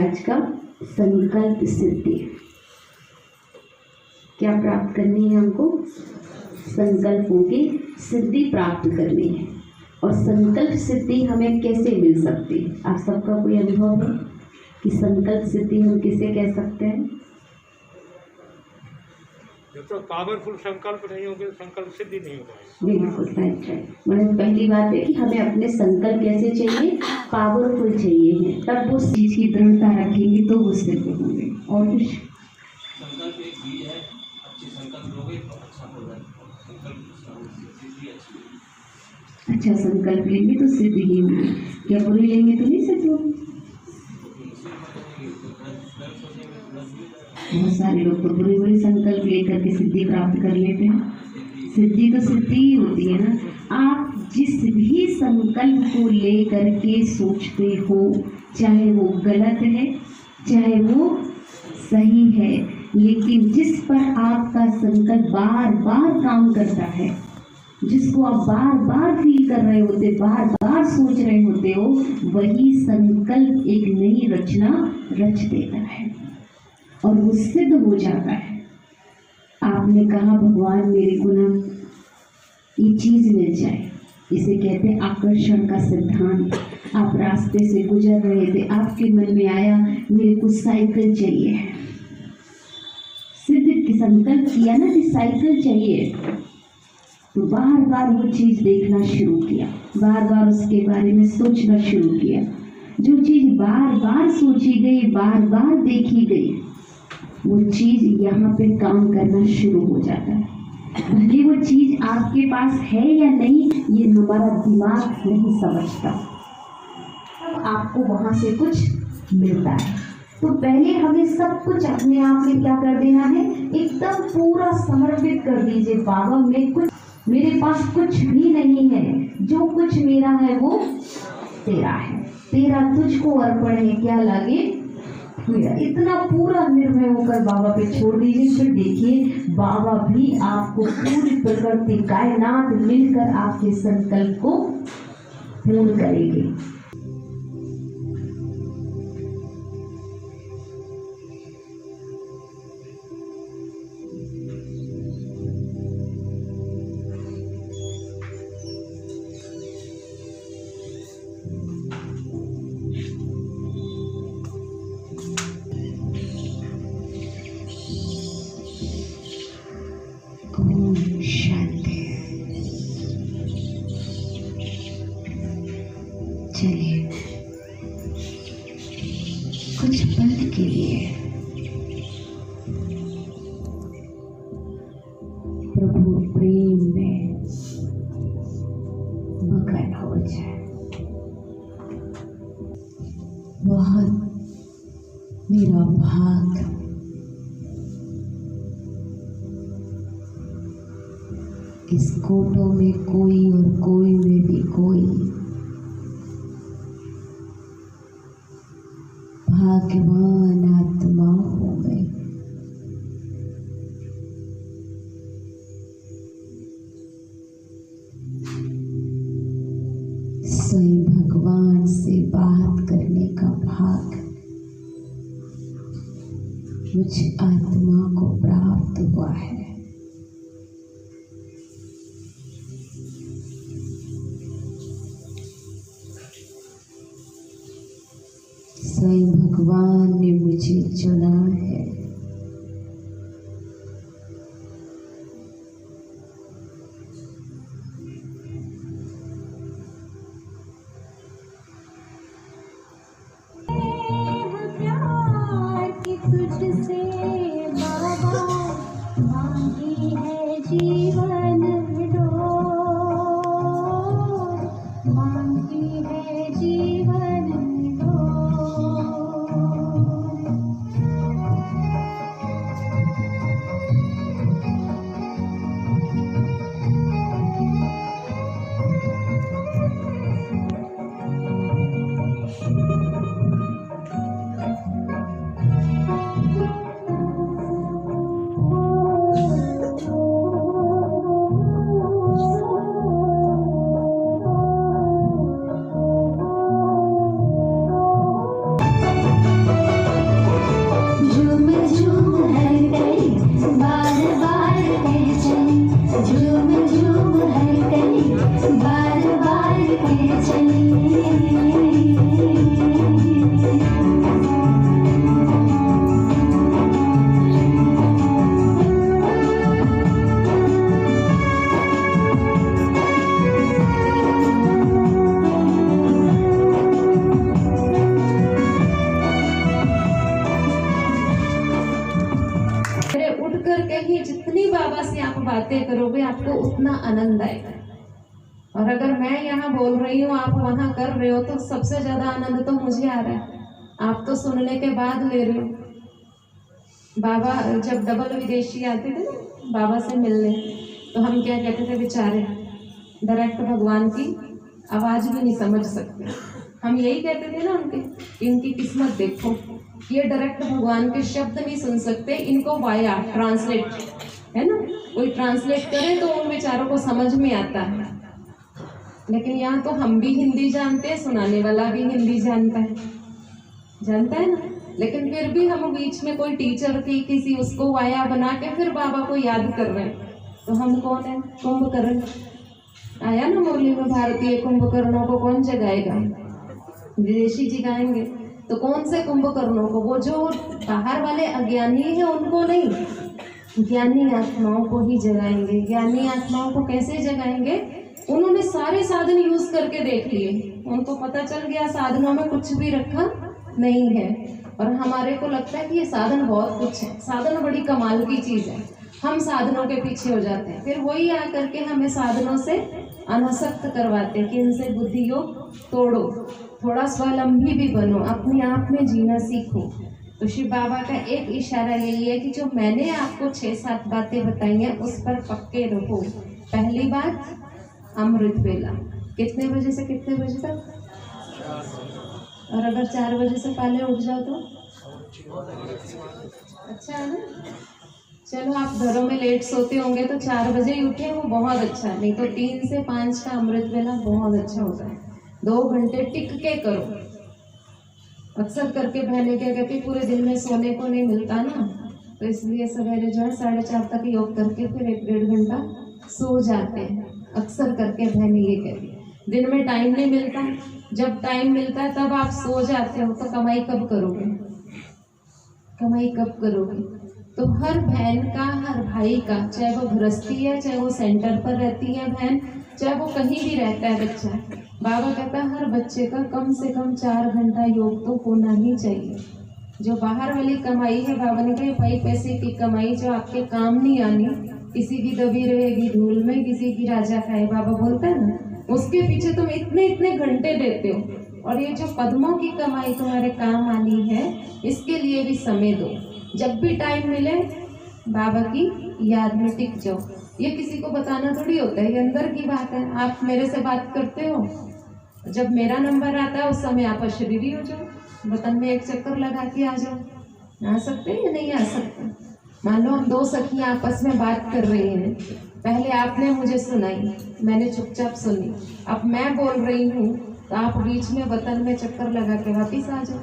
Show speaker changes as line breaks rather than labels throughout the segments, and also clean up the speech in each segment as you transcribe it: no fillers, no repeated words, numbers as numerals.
आज का संकल्प सिद्धि क्या प्राप्त करनी है हमको? संकल्पों की सिद्धि प्राप्त करनी है। और संकल्प सिद्धि हमें कैसे मिल सकती है? आप सबका कोई अनुभव है कि संकल्प सिद्धि हम किसे कह सकते हैं?
जब तो पावरफुल संकल्प नहीं होंगे संकल्प सिद्धि नहीं होगा।
बिल्कुल राइट। मतलब पहली बात है कि हमें अपने संकल्प कैसे चाहिए? पावरफुल चाहिए हैं, तब वो चीज की दृढ़ता रखेंगे तो वो सिद्ध होंगे। और कुछ
संकल्प एक बीज है, अच्छे संकल्प लोगे तो अच्छा होगा।
अच्छा संकल्प लेंगे तो सिद्ध ही होंगे, क्या बुरे लेंगे तो नहीं सिद्ध होंगे? बहुत सारे लोग तो बुरे बुरे संकल्प लेकर के सिद्धि प्राप्त कर लेते हैं। सिद्धि तो सिद्धि ही होती है ना। आप जिस भी संकल्प को लेकर के सोचते हो, चाहे वो गलत है चाहे वो सही है, लेकिन जिस पर आपका संकल्प बार बार काम करता है, जिसको आप बार बार फील कर रहे होते, बार बार सोच रहे होते हो, वही संकल्प एक नई रचना रच देता है और वो सिद्ध हो जाता है। आपने कहा भगवान मेरे को ना ये चीज मिल जाए, इसे कहते हैं आकर्षण का सिद्धांत। आप रास्ते से गुजर रहे थे, आपके मन में आया मेरे को साइकिल चाहिए, सिद्ध संकल्प किया ना कि साइकिल चाहिए, तो बार बार वो चीज देखना शुरू किया, बार बार उसके बारे में सोचना शुरू किया। जो चीज बार बार सोची गई, बार बार देखी गई, वो चीज यहाँ पे काम करना शुरू हो जाता है। भले वो चीज आपके पास है या नहीं, ये हमारा दिमाग नहीं समझता, तब आपको वहां से कुछ मिलता है। तो पहले हमें सब कुछ अपने आप में क्या कर देना है? एकदम पूरा समर्पित कर दीजिए। बाबा मेरे पास कुछ भी नहीं है, जो कुछ मेरा है वो तेरा है, तेरा तुझको अर्पण है, क्या लगे मेरा। इतना पूरा निर्भय होकर बाबा पे छोड़ दीजिए। फिर देखिए बाबा भी आपको पूरी प्रकृति कायनात मिलकर आपके संकल्प को पूर्ण करेंगे। चलिए कुछ पल के लिए प्रभु प्रेम में मगन हो जाए। बहुत मेरा भाग इस कोटों में कोई और कोई में भी कोई भाग्यवान आत्मा हो गई। स्वयं भगवान से बात करने का भाग मुझ आत्मा को प्राप्त हुआ है। स्वयं भगवान ने मुझे चुना है।
प्यार की तुझसे बाबा मांगी है जीवन डोर, मांगी है जीवन डोर।
उठ करके ही जितनी बाबा से आप बातें करोगे आपको उतना आनंद आएगा। और अगर मैं यहाँ बोल रही हूँ आप वहाँ कर रहे हो तो सबसे ज्यादा आनंद तो मुझे आ रहा है। आप तो सुनने के बाद ले रहे हो। बाबा जब डबल विदेशी आते थे ना बाबा से मिलने, तो हम क्या कहते थे, बेचारे डायरेक्ट भगवान की आवाज भी नहीं समझ सकते। हम यही कहते थे ना उनके, इनकी किस्मत देखो, ये डायरेक्ट भगवान के शब्द नहीं सुन सकते, इनको वाया ट्रांसलेट है ना, कोई ट्रांसलेट करे तो उन बेचारों को समझ में आता है। लेकिन यहाँ तो हम भी हिंदी जानते हैं, सुनाने वाला भी हिंदी जानता है ना, लेकिन फिर भी हम बीच में कोई टीचर थी किसी, उसको वाया बना के फिर बाबा को याद कर रहे हैं। तो हम कौन है? कुंभकर्ण आया ना मुरली में, भारतीय कुंभकर्णों को कौन जगाएगा? विदेशी जी गाएंगे। तो कौन से कुंभकर्णों को? वो जो बाहर वाले अज्ञानी हैं उनको नहीं, ज्ञानी आत्माओं को ही जगाएंगे। ज्ञानी आत्माओं को कैसे जगाएंगे? उन्होंने सारे साधन यूज करके देख लिए, उनको पता चल गया साधनों में कुछ भी रखा नहीं है। और हमारे को लगता है कि ये साधन बहुत कुछ है, साधन बड़ी कमाल की चीज है, हम साधनों के पीछे हो जाते हैं। फिर वही आकर के हमें साधनों से अनासक्त करवाते हैं कि इनसे बुद्धि योग तोड़ो, थोड़ा स्वावलंबी भी बनो, अपने आप में जीना सीखो। तो शिव बाबा का एक इशारा यही है कि जो मैंने आपको 6-7 बातें बताई हैं उस पर पक्के रहो। पहली बात, अमृत वेला, कितने बजे से कितने बजे तक? और अगर 4 बजे से पहले उठ जाओ तो अच्छा है ना। चलो आप घरों में लेट सोते होंगे तो 4 बजे ही उठे, वो बहुत अच्छा है। नहीं तो 3 से 5 का अमृत वेला बहुत अच्छा होता है। 2 घंटे टिक के करो। अक्सर करके बहने क्या कहती, पूरे दिन में सोने को नहीं मिलता ना, तो इसलिए सवेरे जो है 4:30 तक योग करके फिर 1-1.5 घंटा सो जाते हैं। अक्सर करके बहने ये कहती, दिन में टाइम नहीं मिलता, जब टाइम मिलता है तब आप सो जाते हो, तो कमाई कब करोगे? कमाई कब करोगे? तो हर बहन का, हर भाई का, चाहे वो गृहस्थी है, चाहे वो सेंटर पर रहती है बहन, चाहे वो कहीं भी रहता है बच्चा, बाबा कहता है हर बच्चे का कम से कम 4 घंटा योग तो होना ही चाहिए। जो बाहर वाली कमाई है, बाबा ने कहा भाई पैसे की कमाई जो आपके काम नहीं आनी, किसी की दबी रहेगी धूल में, किसी की राजा खाए, बाबा बोलता है ना, उसके पीछे तुम इतने इतने घंटे देते हो। और ये जो पद्मों की कमाई तुम्हारे काम आनी है, इसके लिए भी समय दो। जब भी टाइम मिले बाबा की याद में टिक जाओ। ये किसी को बताना थोड़ी होता है, ये अंदर की बात है। आप मेरे से बात करते हो, जब मेरा नंबर आता है उस समय आप अशरीरी हो जाओ, वतन में एक चक्कर लगा के आ जाओ। आ सकते हैं या नहीं आ सकते? मान लो हम 2 सखियां आपस में बात कर रही हैं, पहले आपने मुझे सुनाई, मैंने चुपचाप सुनी, अब मैं बोल रही हूँ तो आप बीच में वतन में चक्कर लगा के वापिस आ जाओ,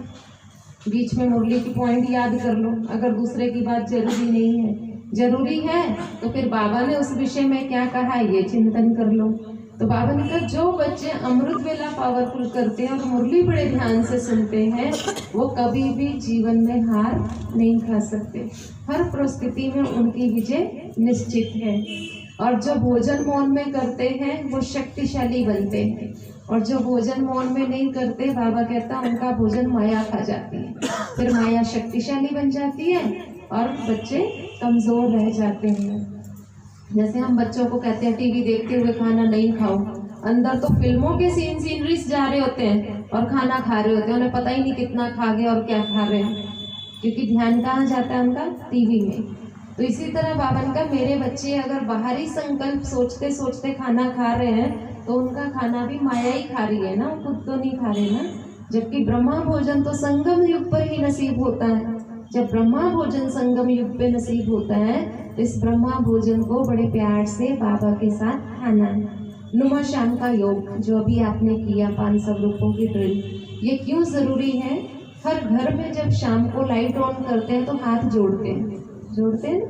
बीच में मुरली की पॉइंट याद कर लो। अगर दूसरे की बात जरूरी नहीं है, जरूरी है तो फिर बाबा ने उस विषय में क्या कहा ये चिंतन कर लो। तो बाबा ने कहा जो बच्चे अमृत वेला पावरफुल करते हैं और मुरली बड़े ध्यान से सुनते हैं, वो कभी भी जीवन में हार नहीं खा सकते, हर परिस्थिति में उनकी विजय निश्चित है। और जो भोजन मौन में करते हैं वो शक्तिशाली बनते हैं, और जो भोजन मौन में नहीं करते, बाबा कहता उनका भोजन माया खा जाती है, फिर माया शक्तिशाली बन जाती है और बच्चे कमजोर रह जाते हैं। जैसे हम बच्चों को कहते हैं टीवी देखते हुए खाना नहीं खाओ, अंदर तो फिल्मों के सीनरीज जा रहे होते हैं और खाना खा रहे होते हैं, उन्हें पता ही नहीं कितना खा गए और क्या खा रहे हैं, क्योंकि ध्यान कहाँ जाता है उनका? टीवी में। तो इसी तरह बाबा ने कहा मेरे बच्चे अगर बाहरी संकल्प सोचते सोचते खाना खा रहे हैं तो उनका खाना भी माया ही खा रही है ना, खुद तो नहीं खा रहे ना। जबकि ब्रह्मा भोजन तो संगम युग पर ही नसीब होता है। जब ब्रह्मा भोजन संगम युग पे नसीब होता है तो इस ब्रह्मा भोजन को बड़े प्यार से बाबा के साथ खाना है। नुमा शाम का योग जो अभी आपने किया 500 रूपों की ड्रिल, ये क्यों ज़रूरी है? हर घर में जब शाम को लाइट ऑन करते हैं तो हाथ जोड़ते हैं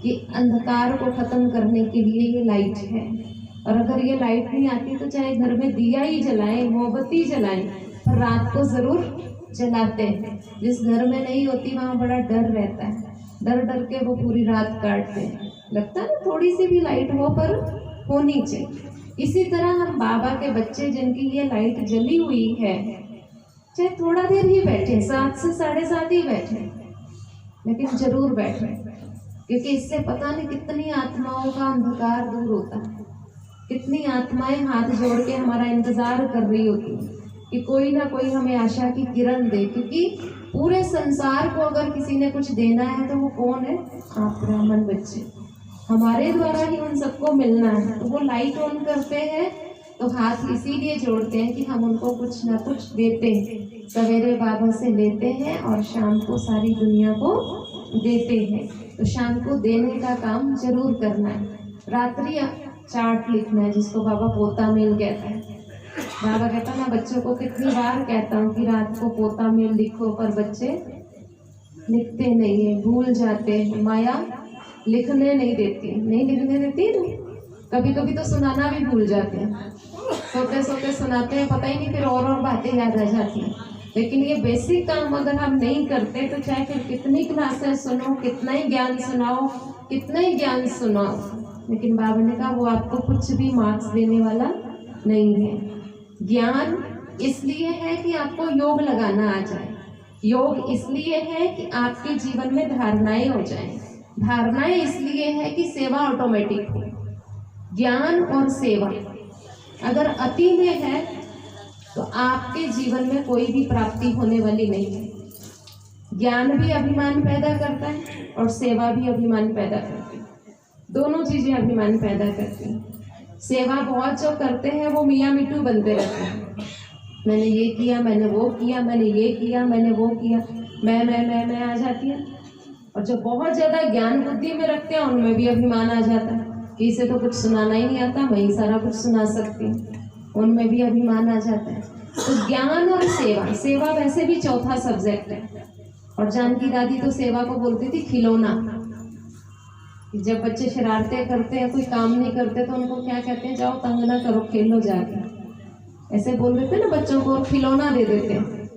कि अंधकार को ख़त्म करने के लिए ये लाइट है। और अगर ये लाइट नहीं आती तो चाहे घर में दिया ही जलाएं, मोमबत्ती जलाएं, पर रात को जरूर जलाते हैं। जिस घर में नहीं होती वहाँ बड़ा डर रहता है, डर डर के वो पूरी रात काटते हैं। लगता है ना थोड़ी सी भी लाइट हो पर होनी चाहिए। इसी तरह हम बाबा के बच्चे जिनकी ये लाइट जली हुई है, चाहे थोड़ा देर ही बैठे, 7 से 7:30 ही बैठे, लेकिन जरूर बैठे, क्योंकि इससे पता नहीं कितनी आत्माओं का अंधकार दूर होता है। कितनी आत्माएं हाथ जोड़ के हमारा इंतजार कर रही होती है कि कोई ना कोई हमें आशा की किरण दे, क्योंकि पूरे संसार को अगर किसी ने कुछ देना है तो वो कौन है? आप ब्राह्मण बच्चे। हमारे द्वारा ही उन सबको मिलना है। तो वो लाइट ऑन करते हैं तो हाथ इसीलिए जोड़ते हैं कि हम उनको कुछ ना कुछ देते हैं। सवेरे बाबा से लेते हैं और शाम को सारी दुनिया को देते हैं। तो शाम को देने का काम जरूर करना है। रात्रि चार्ट लिखना है, जिसको बाबा पोता मेल कहता है। बाबा कहता है, मैं बच्चों को कितनी बार कहता हूँ कि रात को पोता मेल लिखो, पर बच्चे लिखते नहीं है, भूल जाते हैं। माया लिखने नहीं देती, नहीं लिखने देती ना। कभी कभी तो सुनाना भी भूल जाते हैं, सोते सोते सुनाते हैं, पता ही नहीं, फिर और बातें याद आ जाती हैं। लेकिन ये बेसिक काम अगर हम नहीं करते तो चाहे फिर कितनी क्लासेस सुनो, कितना ही ज्ञान सुनाओ, कितना ही ज्ञान सुनाओ, लेकिन बाबा ने कहा वो आपको कुछ भी मार्क्स देने वाला नहीं है। ज्ञान इसलिए है कि आपको योग लगाना आ जाए, योग इसलिए है कि आपके जीवन में धारणाएं हो जाएं, धारणाएं इसलिए है कि सेवा ऑटोमेटिक हो। ज्ञान और सेवा अगर अति में है तो आपके जीवन में कोई भी प्राप्ति होने वाली नहीं है। ज्ञान भी अभिमान पैदा करता है और सेवा भी अभिमान पैदा करती है। दोनों चीजें अभिमान पैदा करती हैं। सेवा बहुत जो करते हैं वो मियाँ मिट्टू बनते रहते हैं। मैंने ये किया, मैंने वो किया, मैंने ये किया, मैंने वो किया, मैं आ जाती है। और जो बहुत ज्यादा ज्ञान बुद्धि में रखते हैं उनमें भी अभिमान आ जाता है कि इसे तो कुछ सुनाना ही नहीं आता, मैं ही सारा कुछ सुना सकती हूँ, उनमें भी अभिमान आ जाता है। तो ज्ञान और सेवा, सेवा वैसे भी चौथा सब्जेक्ट है। और जानकी दादी तो सेवा को बोलती थी खिलौना। जब बच्चे शरारतें करते हैं, कोई काम नहीं करते, तो उनको क्या कहते हैं? जाओ तंग ना करो, खेलो जाके, ऐसे बोल देते ना बच्चों को, खिलौना दे देते हैं।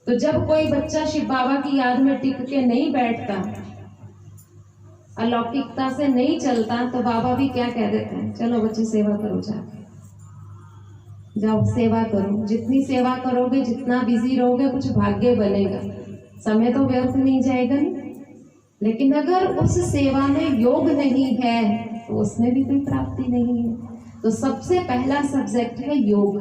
तो जब कोई बच्चा शिव बाबा की याद में टिक के नहीं बैठता, अलौकिकता से नहीं चलता, तो बाबा भी क्या कह देते हैं? चलो बच्चे सेवा करो, जाके जाओ सेवा करो। जितनी सेवा करोगे, जितना बिजी रहोगे, कुछ भाग्य बनेगा, समय तो व्यर्थ नहीं जाएगा नहीं। लेकिन अगर उस सेवा में योग नहीं है तो उसमें भी कोई प्राप्ति नहीं है। तो सबसे पहला सब्जेक्ट है योग।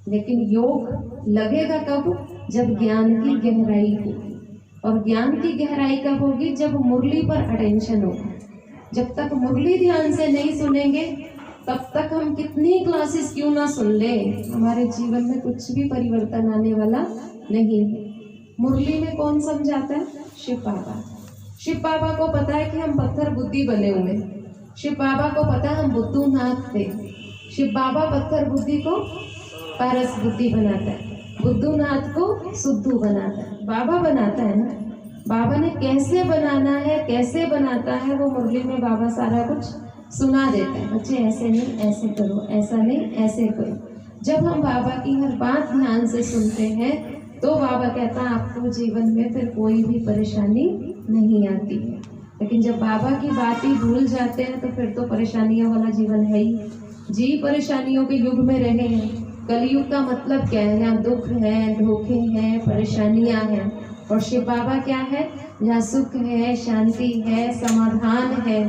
लेकिन योग लगेगा कब? जब ज्ञान की गहराई होगी। और ज्ञान की गहराई कब होगी? जब मुरली पर अटेंशन होगा। जब तक मुरली ध्यान से नहीं सुनेंगे तब तक हम कितनी क्लासेस क्यों ना सुन ले, हमारे जीवन में कुछ भी परिवर्तन आने वाला नहीं है। मुरली में कौन समझाता है? शिव बाबा। शिव बाबा को पता है कि हम पत्थर बुद्धि बने हुए। शिव बाबा को पता है हम बुद्धूनाथ थे। शिव बाबा पत्थर बुद्धि को पारस बुद्धि बनाता है, बुद्धूनाथ को सुद्धू बनाता है, बाबा बनाता है ना। बाबा ने कैसे बनाना है, कैसे बनाता है, वो मुरली में बाबा सारा कुछ सुना देता है। बच्चे ऐसे नहीं, ऐसे करो, ऐसा नहीं, ऐसे करो। जब हम बाबा की हर बात ध्यान से सुनते हैं तो बाबा कहता है आपको जीवन में फिर कोई भी परेशानी नहीं आती है। लेकिन जब बाबा की बात ही भूल जाते हैं तो फिर तो परेशानियों वाला जीवन है ही। जी परेशानियों के युग में रहे हैं। कलयुग का मतलब क्या है? यहाँ दुख है, धोखे हैं, परेशानियां हैं। और शिव बाबा क्या है? जहाँ सुख है, शांति है, समाधान है।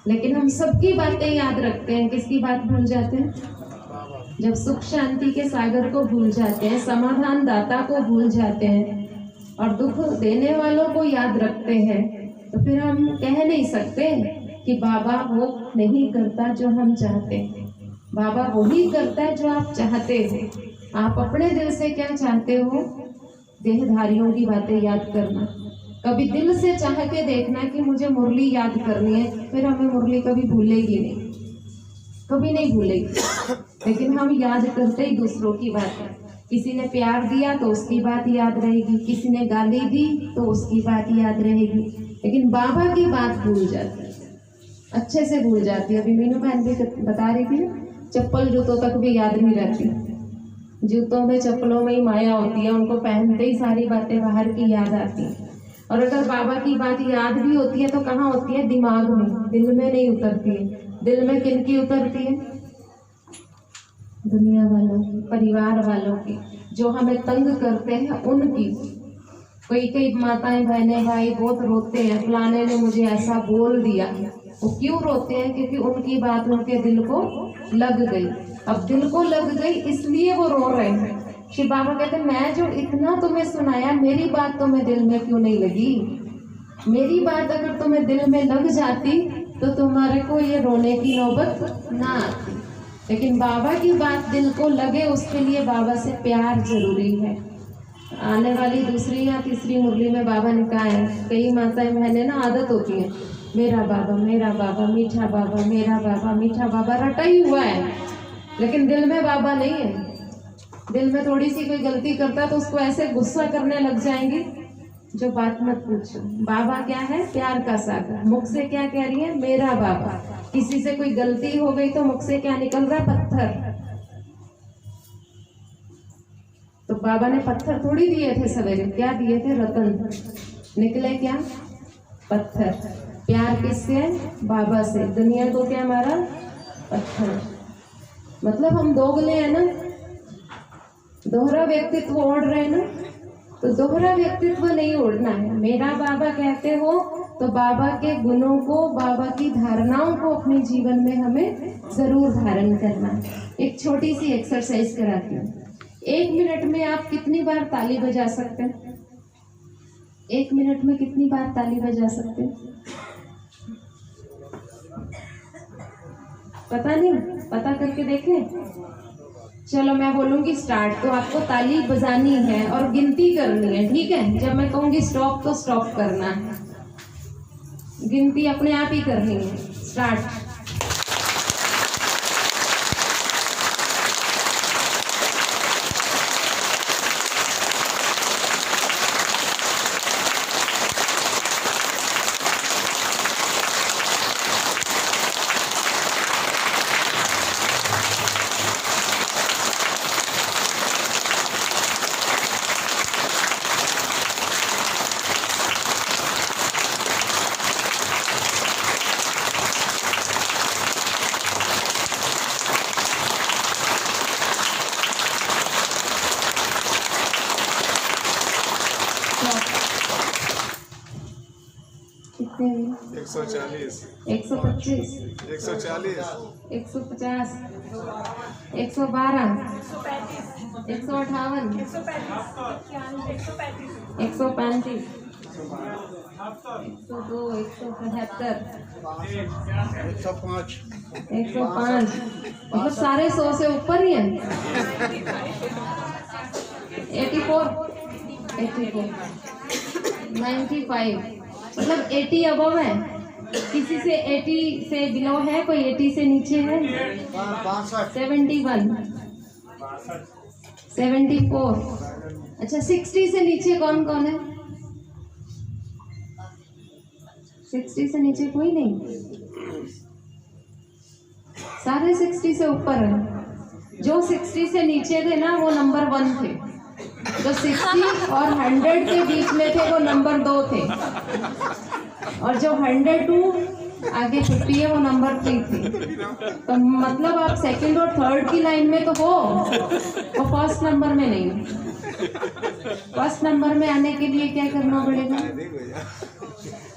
लेकिन हम सबकी बातें याद रखते हैं, किसकी बात भूल जाते हैं? जब सुख शांति के सागर को भूल जाते हैं, समाधान दाता को भूल जाते हैं और दुख देने वालों को याद रखते हैं, तो फिर हम कह नहीं सकते कि बाबा वो नहीं करता जो हम चाहते हैं। बाबा वही करता है जो आप चाहते हो। आप अपने दिल से क्या चाहते हो? देहधारियों की बातें याद करना। कभी दिल से चाह के देखना कि मुझे मुरली याद करनी है, फिर हमें मुरली कभी भूलेगी नहीं, कभी नहीं भूलेगी। लेकिन हम याद करते ही दूसरों की बात है। किसी ने प्यार दिया तो उसकी बात याद रहेगी, किसी ने गाली दी तो उसकी बात याद रहेगी, लेकिन बाबा की बात भूल जाती है। अच्छे से भूल जाती है। अभी मीनू बहन भी बता रही थी ना, चप्पल जूतों तक भी याद नहीं रहती। जूतों में चप्पलों में ही माया होती है, उनको पहनते ही सारी बातें बाहर की याद आती हैं। और अगर बाबा की बात याद भी होती है तो कहाँ होती है? दिमाग में, दिल में नहीं उतरती है। दिल में किन की उतरती है? दुनिया वालों की, परिवार वालों की, जो हमें तंग करते हैं उनकी। कई माताएं बहनें भाई बहुत रोते हैं, फलाने ने मुझे ऐसा बोल दिया। वो क्यों रोते हैं? क्योंकि उनकी बात उनके दिल को लग गई। अब दिल को लग गई इसलिए वो रो रहे हैं। शिव बाबा कहते हैं मैं जो इतना तुम्हें सुनाया, मेरी बात तुम्हें दिल में क्यों नहीं लगी? मेरी बात अगर तुम्हें दिल में लग जाती तो तुम्हारे को ये रोने की नौबत ना आती। लेकिन बाबा की बात दिल को लगे, उसके लिए बाबा से प्यार जरूरी है। आने वाली दूसरी या तीसरी मुरली में बाबा ने कहा है, कई माताएं बहनें ना आदत होती है, मेरा बाबा मीठा बाबा, मेरा बाबा मीठा बाबा रटा ही हुआ है, लेकिन दिल में बाबा नहीं है। दिल में थोड़ी सी कोई गलती करता तो उसको ऐसे गुस्सा करने लग जाएंगे, जो बात मत पूछो। बाबा क्या है? प्यार का सागर। मुख से क्या कह रही है? मेरा बाबा। किसी से कोई गलती हो गई तो मुख से क्या निकल रहा है? पत्थर। तो बाबा ने पत्थर थोड़ी दिए थे सवेरे, क्या दिए थे? रतन। निकले क्या? पत्थर। प्यार किससे है? बाबा से। दुनिया को क्या मारा? पत्थर। मतलब हम दोगले हैं ना, दोहरा व्यक्तित्व ओढ़ रहे हैं ना, तो दोहरा व्यक्तित्व नहीं ओढ़ना है। मेरा बाबा कहते हो तो बाबा के गुणों को, बाबा की धारणाओं को अपने जीवन में हमें जरूर धारण करना है। एक छोटी सी एक्सरसाइज कराती हूँ। 1 मिनट में आप कितनी बार ताली बजा सकते हैं? 1 मिनट में कितनी बार ताली बजा सकते हैं? पता नहीं, पता करके देखें। चलो मैं बोलूंगी स्टार्ट, तो आपको ताली बजानी है और गिनती करनी है, ठीक है? जब मैं कहूंगी स्टॉप तो स्टॉप करना है, गिनती अपने आप ही करनी है। स्टार्ट। कितने हुए?
140,
125,
140,
150, 112, 158, 135, 102, 173,
105,
105। मतलब सारे 100 से ऊपर ही हैं। 84, 95, मतलब 80 अबव है। किसी से 80 से बिलो है? कोई 80 से नीचे है? 71, 74। अच्छा 60 से नीचे कौन कौन है? 60 से नीचे कोई नहीं, सारे 60 से ऊपर है। जो 60 से नीचे थे ना वो नंबर 1 थे, जो 60 और 100 के बीच में थे वो नंबर 2 थे, और जो 102 आगे 50 है वो नंबर 3 थी। तो मतलब आप सेकंड और थर्ड की लाइन में तो हो, वो फर्स्ट नंबर में नहीं। फर्स्ट नंबर में आने के लिए क्या करना पड़ेगा?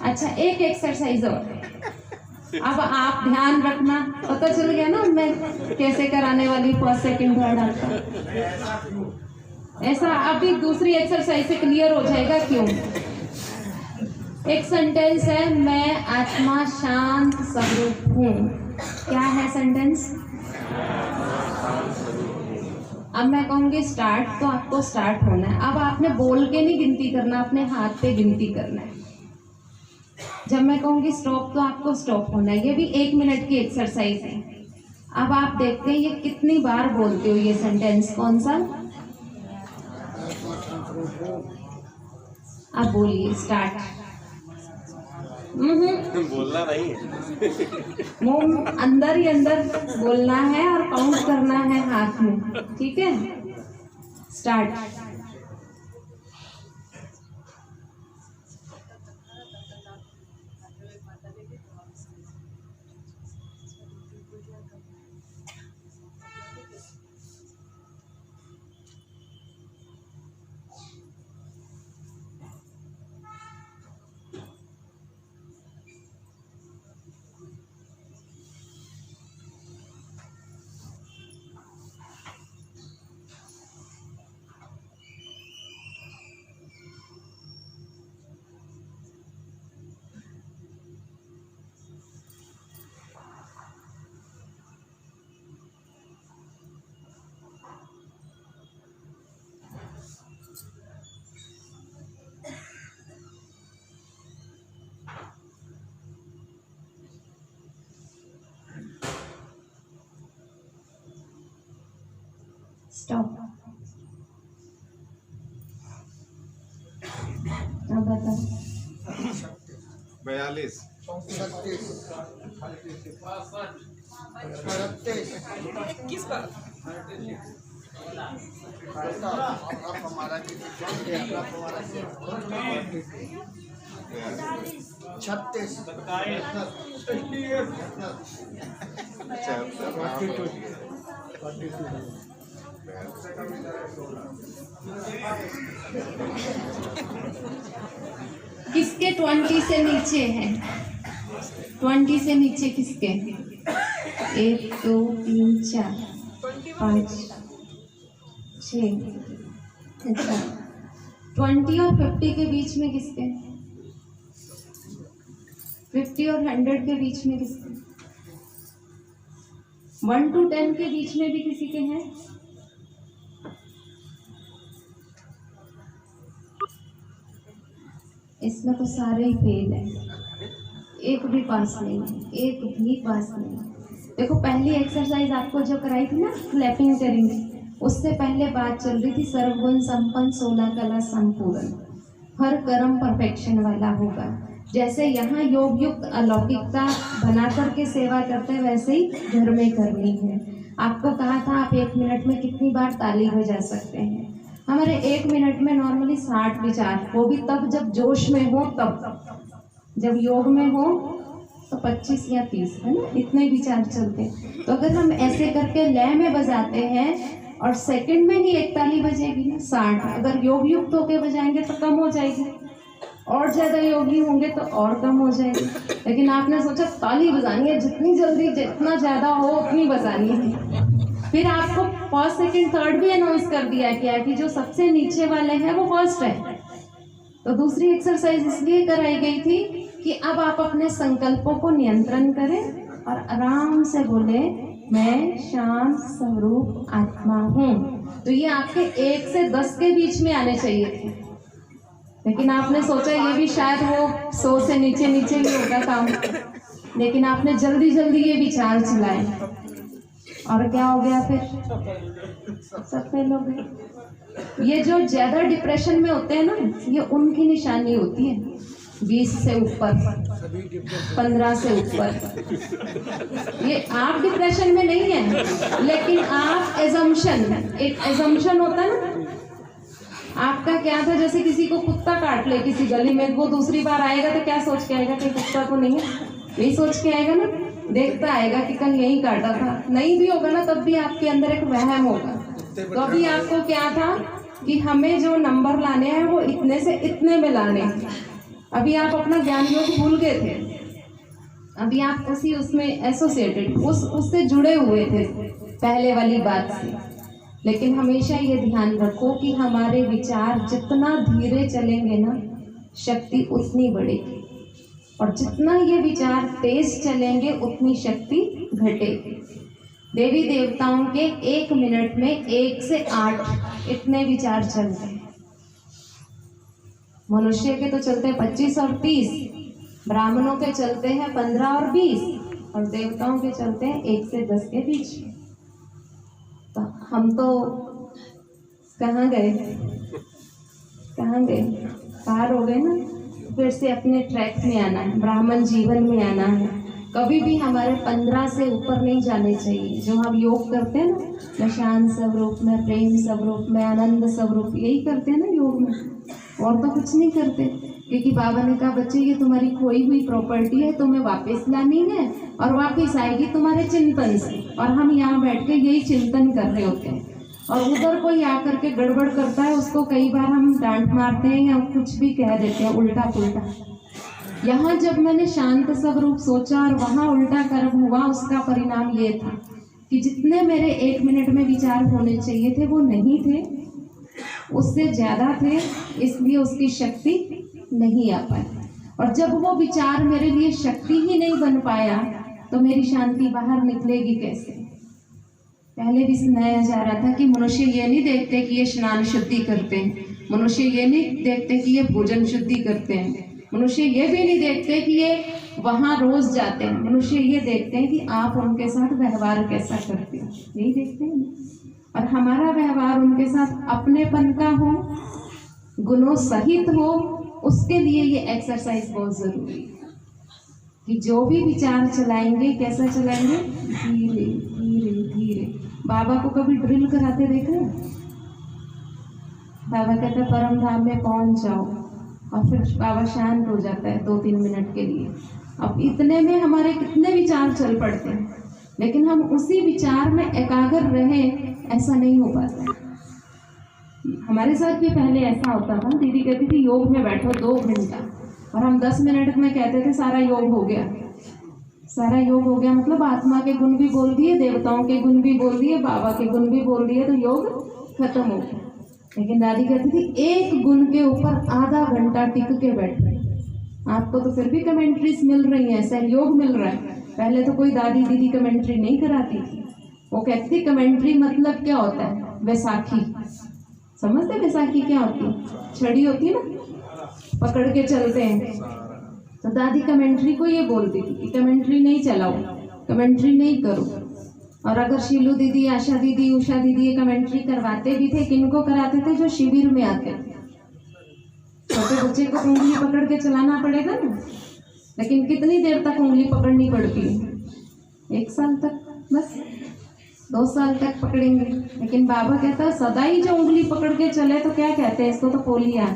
अच्छा एक एक्सरसाइज और। अब आप ध्यान रखना, पता चल गया ना मैं कैसे कराने वाली फर्स्ट सेकंड थर्ड आपका। ऐसा अभी दूसरी एक्सरसाइज से क्लियर हो जाएगा क्यों। एक सेंटेंस है, मैं आत्मा शांत स्वरूप हूँ। क्या है सेंटेंस? अब मैं कहूँगी स्टार्ट, तो आपको स्टार्ट होना है। अब आपने बोल के नहीं गिनती करना, अपने हाथ पे गिनती करना है। जब मैं कहूँगी स्टॉप तो आपको स्टॉप होना है। ये भी 1 मिनट की एक्सरसाइज है। अब आप देखते हैं ये कितनी बार बोलते हो ये सेंटेंस, कौन सा? अब बोलिए स्टार्ट।
बोलना नहीं है।
मुंह अंदर ही अंदर बोलना है और काउंट करना है हाथ में, ठीक है? स्टार्ट। स्टॉप। अब बताओ।
42
किसके 20 से नीचे है? 20 से नीचे किसके? 1 2 3 4 5 6। अच्छा, 20 और 50 के बीच में किसके? 50 और 100 के बीच में किसके? 1 to 10 के बीच में भी किसी के हैं? इसमें तो सारे ही फेल है, एक भी पास नहीं है, एक भी पास नहीं है। देखो, पहली एक्सरसाइज आपको जो कराई थी ना, क्लैपिंग करेंगे, उससे पहले बात चल रही थी सर्वगुण संपन्न 16 कला संपूर्ण, हर कर्म परफेक्शन वाला होगा। जैसे यहाँ योग युक्त अलौकिकता बना करके सेवा करते हैं, वैसे ही घर में करनी है। आपको कहा था आप 1 मिनट में कितनी बार ताली बजा सकते हैं। हमारे 1 मिनट में नॉर्मली 60 विचार, वो भी तब जब जोश में हो, तब जब योग में हो तो 25 या 30, है ना, इतने विचार चलते हैं। तो अगर हम ऐसे करके लय में बजाते हैं और सेकंड में ही एक ताली बजेगी ना 60, अगर योग युक्त होके बजाएंगे तो कम हो जाएगी, और ज़्यादा योगी होंगे तो और कम हो जाएगी। लेकिन आपने सोचा ताली बजानी है, जितनी जल्दी जितना ज़्यादा हो उतनी बजानी है। फिर आपको फर्स्ट सेकंड थर्ड भी अनाउंस कर दिया क्या कि जो सबसे नीचे वाले हैं वो फर्स्ट है। तो दूसरी एक्सरसाइज इसलिए कराई गई थी कि अब आप अपने संकल्पों को नियंत्रण करें और आराम से बोले मैं शांत स्वरूप आत्मा हूँ। तो ये आपके 1 से 10 के बीच में आने चाहिए थे, लेकिन आपने सोचा ये भी शायद वो 100 से नीचे नीचे ही होगा काम, लेकिन आपने जल्दी जल्दी ये विचार चलाए और क्या हो गया, फिर सब फेल हो गए। ये जो ज्यादा डिप्रेशन में होते हैं ना, ये उनकी निशानी होती है 20 से ऊपर, 15 से ऊपर। ये आप डिप्रेशन में नहीं है, लेकिन आप एजम्पशन, एक एजम्पशन होता है ना, आपका क्या था, जैसे किसी को कुत्ता काट ले किसी गली में, वो दूसरी बार आएगा तो क्या सोच के आएगा कि कुत्ता तो नहीं है, यही सोच के आएगा ना, देखता आएगा कि कल यही काटा था। नहीं भी होगा ना तब भी आपके अंदर एक वहम होगा। तो अभी आपको क्या था कि हमें जो नंबर लाने हैं वो इतने से इतने में लाने हैं। अभी आप अपना ज्ञान योग भूल गए थे, अभी आप उसी उसमें एसोसिएटेड उससे जुड़े हुए थे पहले वाली बात से। लेकिन हमेशा ये ध्यान रखो कि हमारे विचार जितना धीरे चलेंगे ना, शक्ति उतनी बढ़ेगी, और जितना ये विचार तेज चलेंगे उतनी शक्ति घटेगी। देवी देवताओं के 1 मिनट में 1 से 8 इतने विचार चलते हैं। मनुष्य के तो चलते हैं 25 और 30, ब्राह्मणों के चलते हैं 15 और 20, और देवताओं के चलते हैं 1 से 10 के बीच में। तो हम तो कहाँ गए, पार हो गए ना। फिर से अपने ट्रैक में आना है, ब्राह्मण जीवन में आना है। कभी भी हमारे 15 से ऊपर नहीं जाने चाहिए। जो हम योग करते हैं ना, मैं शांत स्वरूप में, प्रेम स्वरूप में, आनंद स्वरूप, यही करते हैं ना योग में, और तो कुछ नहीं करते। क्योंकि बाबा ने कहा बच्चे ये तुम्हारी खोई हुई प्रॉपर्टी है, तुम्हें वापस लानी है और वापस आएगी तुम्हारे चिंतन से। और हम यहाँ बैठ के यही चिंतन कर रहे होते हैं, और उधर कोई आकर के गड़बड़ करता है, उसको कई बार हम डांट मारते हैं या कुछ भी कह देते हैं उल्टा पुल्टा। यहाँ जब मैंने शांत स्वरूप सोचा और वहाँ उल्टा कर्म हुआ, उसका परिणाम ये था कि जितने मेरे 1 मिनट में विचार होने चाहिए थे वो नहीं थे, उससे ज़्यादा थे, इसलिए उसकी शक्ति नहीं आ पाई। और जब वो विचार मेरे लिए शक्ति ही नहीं बन पाया तो मेरी शांति बाहर निकलेगी कैसे। पहले भी सुनाया जा रहा था कि मनुष्य ये नहीं देखते कि ये स्नान शुद्धि करते हैं, मनुष्य ये नहीं देखते कि ये भोजन शुद्धि करते हैं, मनुष्य ये भी नहीं देखते कि ये वहाँ रोज जाते हैं, मनुष्य ये देखते हैं कि आप उनके साथ व्यवहार कैसा करते हैं, यही देखते हैं। और हमारा व्यवहार उनके साथ अपनेपन का हो, गुणों सहित हो, उसके लिए ये एक्सरसाइज बहुत ज़रूरी है कि जो भी विचार चलाएंगे कैसा चलाएंगे, धीरे धीरे धीरे। बाबा को कभी ड्रिल कराते देख रहे हैं? बाबा कहते हैं परम धाम में पहुंच जाओ, और फिर बाबा शांत हो जाता है 2-3 मिनट के लिए। अब इतने में हमारे कितने विचार चल पड़ते हैं, लेकिन हम उसी विचार में एकाग्र रहे, ऐसा नहीं हो पाता है। हमारे साथ भी पहले ऐसा होता था, दीदी कहती थी योग में बैठो 2 घंटा, और हम 10 मिनट में कहते थे सारा योग हो गया। सारा योग हो गया मतलब आत्मा के गुण भी बोल दिए, देवताओं के गुण भी बोल दिए, बाबा के गुण भी बोल दिए, तो योग खत्म हो गया। लेकिन दादी कहती थी एक गुण के ऊपर आधा घंटा टिक के बैठो। आपको तो फिर भी कमेंट्रीज मिल रही हैं, सहयोग मिल रहा है। पहले तो कोई दादी दीदी कमेंट्री नहीं कराती थी। वो कहती थी कमेंट्री मतलब क्या होता है, वैसाखी समझते? वैसाखी क्या होती है? छड़ी होती है ना, पकड़ के चलते हैं। तो दादी कमेंट्री को ये बोलती थी कि कमेंट्री नहीं चलाओ, कमेंट्री नहीं करो। और अगर शीलू दीदी, आशा दीदी, उषा दीदी ये कमेंट्री करवाते भी थे, किनको कराते थे? जो शिविर में आते थे। छोटे बच्चे को उंगली पकड़ के चलाना पड़ेगा ना, लेकिन कितनी देर तक उंगली पकड़नी पड़ती है? 1 साल तक, बस 2 साल तक पकड़ेंगे। लेकिन बाबा कहता है सदा ही जो उंगली पकड़ के चले तो क्या कहते हैं, इसको तो पोलिया,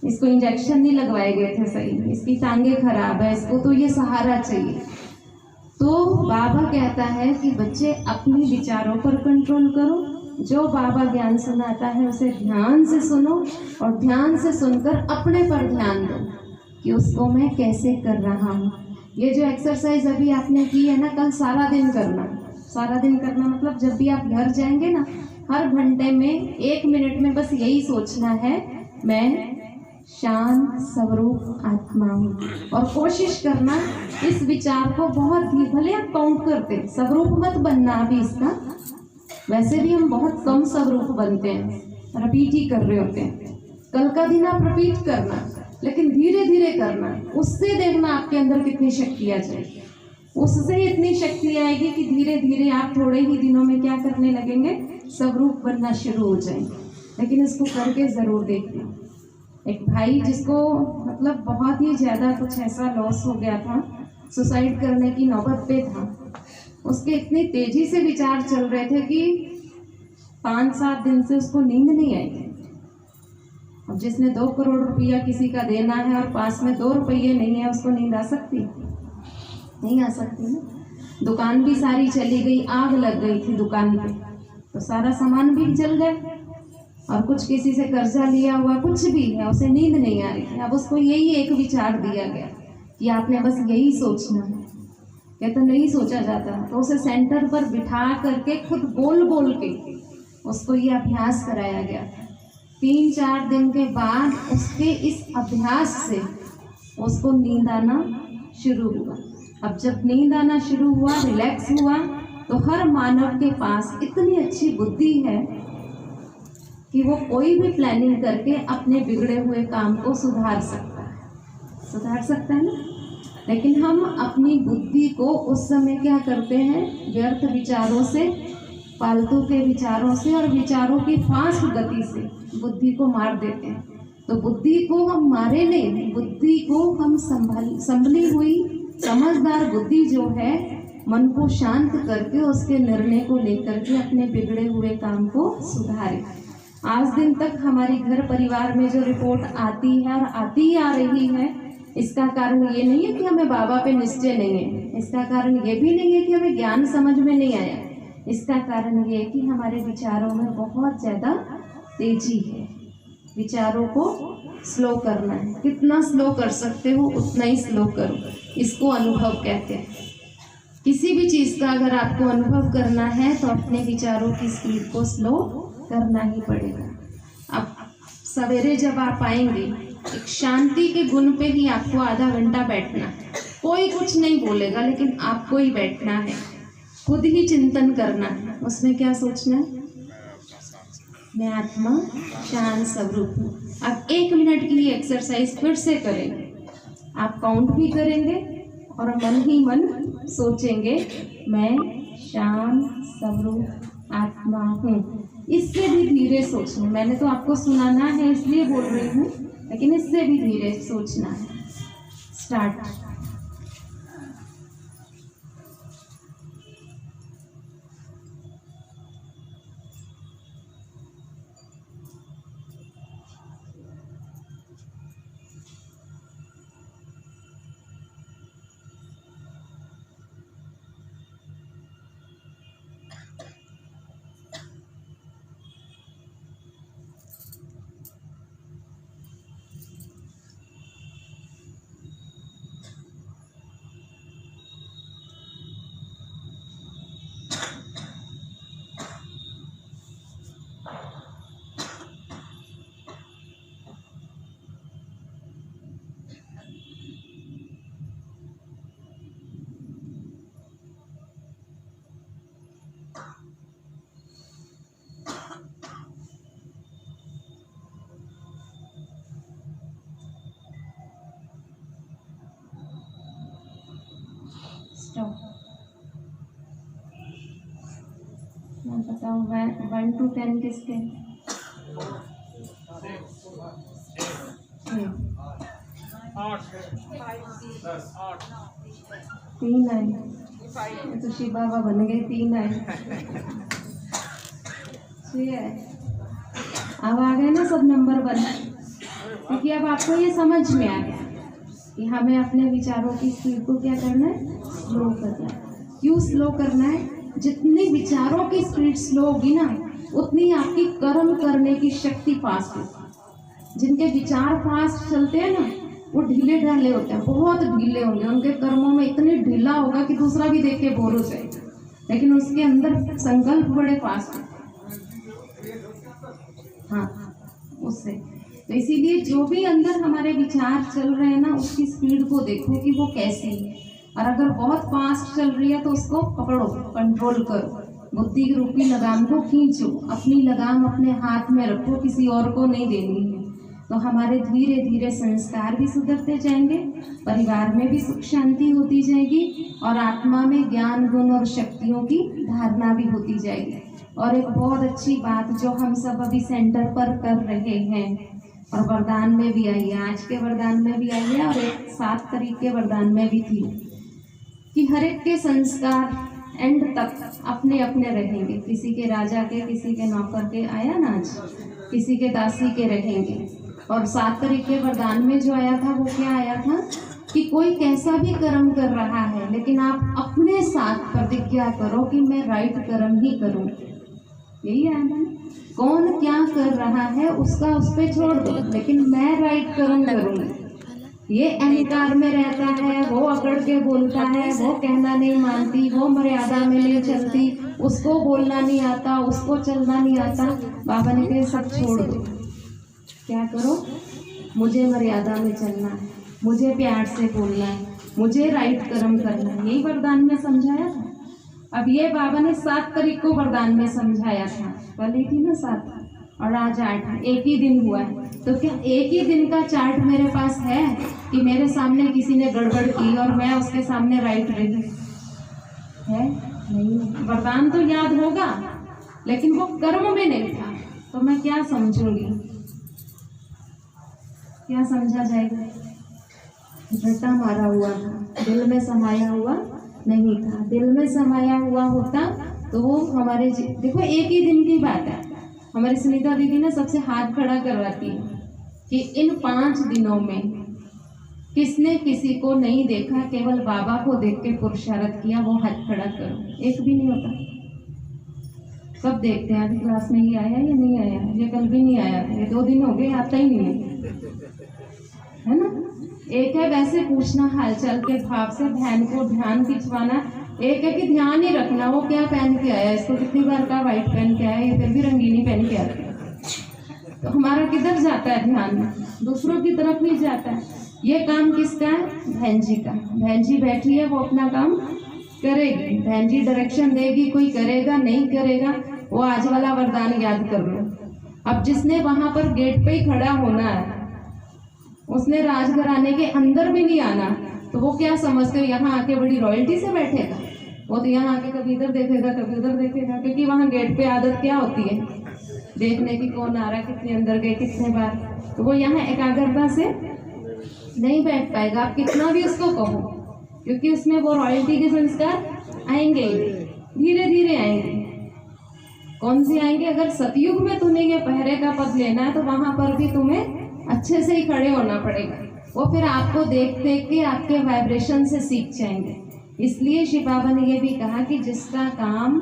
इसको इंजेक्शन नहीं लगवाए गए थे सही, इसकी टांगे खराब है, इसको तो ये सहारा चाहिए। तो बाबा कहता है कि बच्चे अपने विचारों पर कंट्रोल करो, जो बाबा ज्ञान सुनाता है उसे ध्यान से सुनो, और ध्यान से सुनकर अपने पर ध्यान दो कि उसको मैं कैसे कर रहा हूँ। ये जो एक्सरसाइज अभी आपने की है ना, कल सारा दिन करना। सारा दिन करना मतलब जब भी आप घर जाएंगे ना, हर घंटे में 1 मिनट में बस यही सोचना है, मैं शांत स्वरूप आत्मा हूँ। और कोशिश करना इस विचार को बहुत ही, भले आप काउंट करते, स्वरूप मत बनना अभी इसका, वैसे भी हम बहुत कम स्वरूप बनते हैं, रिपीट ही कर रहे होते हैं। कल का दिन आप रिपीट करना, लेकिन धीरे धीरे करना, उससे देखना आपके अंदर कितनी शक्ति आ जाएगी। उससे इतनी शक्ति आएगी कि धीरे धीरे आप थोड़े ही दिनों में क्या करने लगेंगे, स्वरूप बनना शुरू हो जाएंगे। लेकिन इसको करके ज़रूर देखना। एक भाई जिसको मतलब बहुत ही ज़्यादा कुछ ऐसा लॉस हो गया था, सुसाइड करने की नौबत पे था, उसके इतनी तेज़ी से विचार चल रहे थे कि 5-7 दिन से उसको नींद नहीं आई। अब जिसने 2 करोड़ रुपया किसी का देना है और पास में 2 रुपये नहीं है, उसको नींद आ सकती? नहीं आ सकती ना। दुकान भी सारी चली गई, आग लग गई थी दुकान पे, तो सारा सामान भी जल गया। और कुछ किसी से कर्जा लिया हुआ कुछ भी है, उसे नींद नहीं आ रही थी। अब उसको यही एक विचार दिया गया कि आपने बस यही सोचना है। कहता नहीं सोचा जाता, तो उसे सेंटर पर बिठा करके खुद बोल बोल के उसको ये अभ्यास कराया गया। 3-4 दिन के बाद उसके इस अभ्यास से उसको नींद आना शुरू हुआ। अब जब नींद आना शुरू हुआ, रिलैक्स हुआ, तो हर मानव के पास इतनी अच्छी बुद्धि है कि वो कोई भी प्लानिंग करके अपने बिगड़े हुए काम को सुधार सकता है ना। लेकिन हम अपनी बुद्धि को उस समय क्या करते हैं, व्यर्थ विचारों से, फालतू के विचारों से और विचारों की फास्ट गति से बुद्धि को मार देते हैं। तो बुद्धि को हम मारे नहीं, बुद्धि को हम संभली हुई समझदार बुद्धि जो है, मन को शांत करके उसके निर्णय को लेकर के अपने बिगड़े हुए काम को सुधारे। आज दिन तक हमारी घर परिवार में जो रिपोर्ट आती है और आती ही आ रही है, इसका कारण ये नहीं है कि हमें बाबा पे निश्चय नहीं है, इसका कारण ये भी नहीं है कि हमें ज्ञान समझ में नहीं आया, इसका कारण ये है कि हमारे विचारों में बहुत ज़्यादा तेजी है। विचारों को स्लो करना है, कितना स्लो कर सकते हो उतना ही स्लो करो, इसको अनुभव कहते हैं। किसी भी चीज़ का अगर आपको अनुभव करना है तो अपने विचारों की स्पीड को स्लो करना ही पड़ेगा। अब सवेरे जब आप आएंगे, एक शांति के गुण पे ही आपको आधा घंटा बैठना है। कोई कुछ नहीं बोलेगा, लेकिन आपको ही बैठना है, खुद ही चिंतन करना है। उसमें क्या सोचना है? मैं आत्मा शांत स्वरूप हूँ। अब 1 मिनट की ये एक्सरसाइज फिर से करेंगे। आप काउंट भी करेंगे और मन ही मन सोचेंगे, मैं शांत स्वरूप आत्मा हूँ। इससे भी धीरे सोचना, मैंने तो आपको सुनाना है इसलिए बोल रही हूँ, लेकिन इससे भी धीरे सोचना है। स्टार्ट। बताओ 1 to 10 किसके? 3 आए, तो शिव बाबा बन गए, 3 आए। 6 है। अब आ गए ना सब नंबर 1, क्योंकि अब आपको ये समझ में आ गया कि हमें अपने विचारों की स्पीड को क्या करना है? स्लो करना है। क्यों स्लो करना है? जितनी विचारों की स्पीड स्लो होगी ना, उतनी आपकी कर्म करने की शक्ति फास्ट होगी। जिनके विचार फास्ट चलते हैं ना, वो ढीले ढाले होते हैं, बहुत ढीले होंगे, उनके कर्मों में इतने ढीला होगा कि दूसरा भी देख के बोर हो जाएगा, लेकिन उसके अंदर संकल्प बड़े फास्ट होते हैं। हाँ, उससे तो इसीलिए जो भी अंदर हमारे विचार चल रहे हैं ना, उसकी स्पीड को देखो कि वो कैसी है, और अगर बहुत फास्ट चल रही है तो उसको पकड़ो, कंट्रोल करो, बुद्धि रूपी लगाम को खींचो, अपनी लगाम अपने हाथ में रखो, किसी और को नहीं देनी है। तो हमारे धीरे धीरे संस्कार भी सुधरते जाएंगे, परिवार में भी सुख शांति होती जाएगी, और आत्मा में ज्ञान गुण और शक्तियों की धारणा भी होती जाएगी। और एक बहुत अच्छी बात जो हम सब अभी सेंटर पर कर रहे हैं, और वरदान में भी आई है, आज के वरदान में भी आई है, और एक 7 तारीख के वरदान में भी थी, कि हर एक के संस्कार एंड तक अपने अपने रहेंगे। किसी के राजा के, किसी के नौकर के, आया ना आज, किसी के दासी के रहेंगे। और 7 तारीख के वरदान में जो आया था वो क्या आया था, कि कोई कैसा भी कर्म कर रहा है, लेकिन आप अपने साथ प्रतिज्ञा करो कि मैं राइट कर्म ही करूँ। यही आया ना, कौन क्या कर रहा है उसका उस पर छोड़ दो, लेकिन मैं राइट कर्म करूँगी। ये अहंकार में रहता है, वो अकड़ के बोलता है, वो कहना नहीं मानती, वो मर्यादा में नहीं चलती, उसको बोलना नहीं आता, उसको चलना नहीं आता। बाबा ने कहा सब छोड़ दो, क्या करो, मुझे मर्यादा में चलना है, मुझे प्यार से बोलना है, मुझे राइट कर्म करना है। यही वरदान में समझाया था। अब ये बाबा ने 7 तारीख को वरदान में समझाया था, कल ही थी ना 7 और आज 8, एक ही दिन हुआ है। तो क्या एक ही दिन का चार्ट मेरे पास है कि मेरे सामने किसी ने गड़बड़ की और मैं उसके सामने राइट रही? है नहीं। वरदान तो याद होगा, लेकिन वो कर्म में नहीं था, तो मैं क्या समझूंगी? क्या समझा जाएगा? रट्टा मारा हुआ था, दिल में समाया हुआ नहीं था। दिल में समाया हुआ होता तो वो हमारे देखो एक ही दिन की बात है, हमारी सुनीता दीदी ना सबसे हाथ खड़ा करवाती है कि इन 5 दिनों में किसने किसी को नहीं देखा, केवल बाबा को देख के पुरुषार्थ किया, वो हाथ खड़ा करो। एक भी नहीं होता, सब देखते हैं अभी क्लास में ये आया या नहीं आया, ये कल भी नहीं आया, ये 2 दिन हो गए आता ही नहीं है ना। एक है वैसे पूछना हालचाल के भाव से, बहन को ध्यान खिंचवाना। एक है कि ध्यान ही रखना वो क्या पहन के आया, इसको कितनी बार का व्हाइट पहन के आया, ये फिर भी रंगीनी पहन के आती है। तो हमारा किधर जाता है ध्यान, दूसरों की तरफ नहीं जाता है। ये काम किसका है? बहन जी का। बहन जी बैठी है, वो अपना काम करेगी, बहन जी डायरेक्शन देगी, कोई करेगा नहीं करेगा वो आज वाला वरदान याद कर लो। अब जिसने वहां पर गेट पे ही खड़ा होना है, उसने राजघराने के अंदर भी नहीं आना, तो वो क्या समझते हो यहाँ आके बड़ी रॉयल्टी से बैठेगा? वो तो यहाँ आके कभी इधर देखेगा कभी उधर देखेगा, क्योंकि वहाँ गेट पे आदत क्या होती है देखने की, कौन आ रहा है, कितने अंदर गए, कितने बार। तो वो यहाँ एकाग्रता से नहीं बैठ पाएगा, आप कितना भी उसको कहो, क्योंकि उसमें वो रॉयल्टी के संस्कार आएंगे, धीरे धीरे आएंगे। कौन से आएंगे? अगर सतयुग में तुम्हें ये पहरे का पद लेना है तो वहां पर भी तुम्हें अच्छे से ही खड़े होना पड़ेगा। वो फिर आपको देख देख के आपके वाइब्रेशन से सीख जाएंगे। इसलिए शिव बाबा ने ये भी कहा कि जिसका काम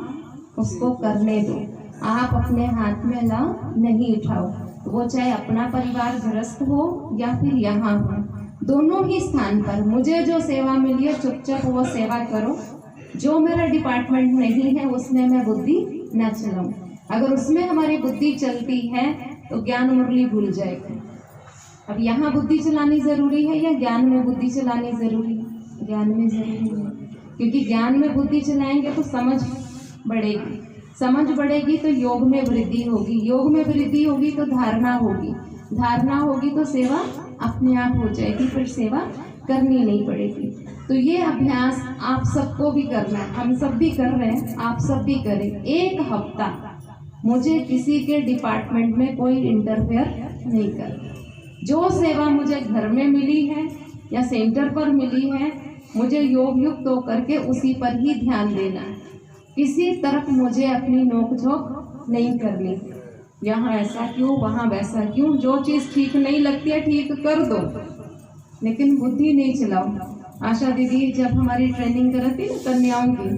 उसको करने दो, आप अपने हाथ में लाओ नहीं उठाओ। वो चाहे अपना परिवार गृहस्थ हो या फिर यहाँ हो, दोनों ही स्थान पर मुझे जो सेवा मिली है चुपचाप वो सेवा करो। जो मेरा डिपार्टमेंट नहीं है उसमें मैं बुद्धि न चलाऊं। अगर उसमें हमारी बुद्धि चलती है तो ज्ञान मुरली भूल जाएगी। अब यहाँ बुद्धि चलानी जरूरी है या ज्ञान में बुद्धि चलानी जरूरी है? ज्ञान में जरूरी है, क्योंकि ज्ञान में बुद्धि चलाएंगे तो समझ बढ़ेगी, समझ बढ़ेगी तो योग में वृद्धि होगी, योग में वृद्धि होगी तो धारणा होगी, धारणा होगी तो सेवा अपने आप हो जाएगी, फिर सेवा करनी नहीं पड़ेगी। तो ये अभ्यास आप सबको भी करना है, हम सब भी कर रहे हैं, आप सब भी करें। 1 हफ्ता मुझे किसी के डिपार्टमेंट में कोई इंटरफेयर नहीं करना। जो सेवा मुझे घर में मिली है या सेंटर पर मिली है, मुझे योग युक्त होकर के उसी पर ही ध्यान देना है। किसी तरफ मुझे अपनी नोक झोंक नहीं करनी, यहाँ ऐसा क्यों वहाँ वैसा क्यों। जो चीज़ ठीक नहीं लगती है ठीक कर दो, लेकिन बुद्धि नहीं चलाओ। आशा दीदी जब हमारी ट्रेनिंग कराती है कन्याओं की,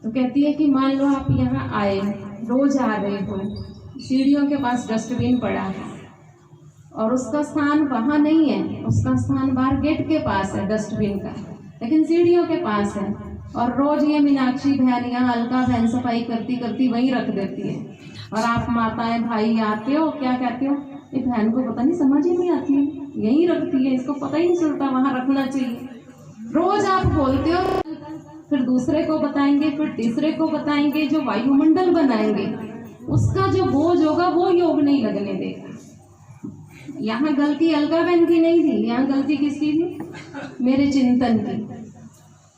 तो कहती है कि मान लो आप यहाँ आए, रोज आ रहे हो, सीढ़ियों के पास डस्टबिन पड़ा है और उसका स्थान वहाँ नहीं है, उसका स्थान बाहर गेट के पास है डस्टबिन का, लेकिन सीढ़ियों के पास है। और रोज ये मीनाक्षी बहन या अलका बहन सफाई करती करती वहीं रख देती है, और आप माताएं भाई आते हो क्या कहते हो, ये बहन को पता नहीं समझ ही नहीं आती है, यहीं रखती है, इसको पता ही नहीं चलता वहाँ रखना चाहिए। रोज आप बोलते हो, फिर दूसरे को बताएंगे, फिर तीसरे को बताएंगे, जो वायुमंडल बनाएंगे उसका जो बोझ होगा वो योग नहीं लगने देगा। यहाँ गलती अलका बहन की नहीं थी, यहाँ गलती किसकी थी? मेरे चिंतन की।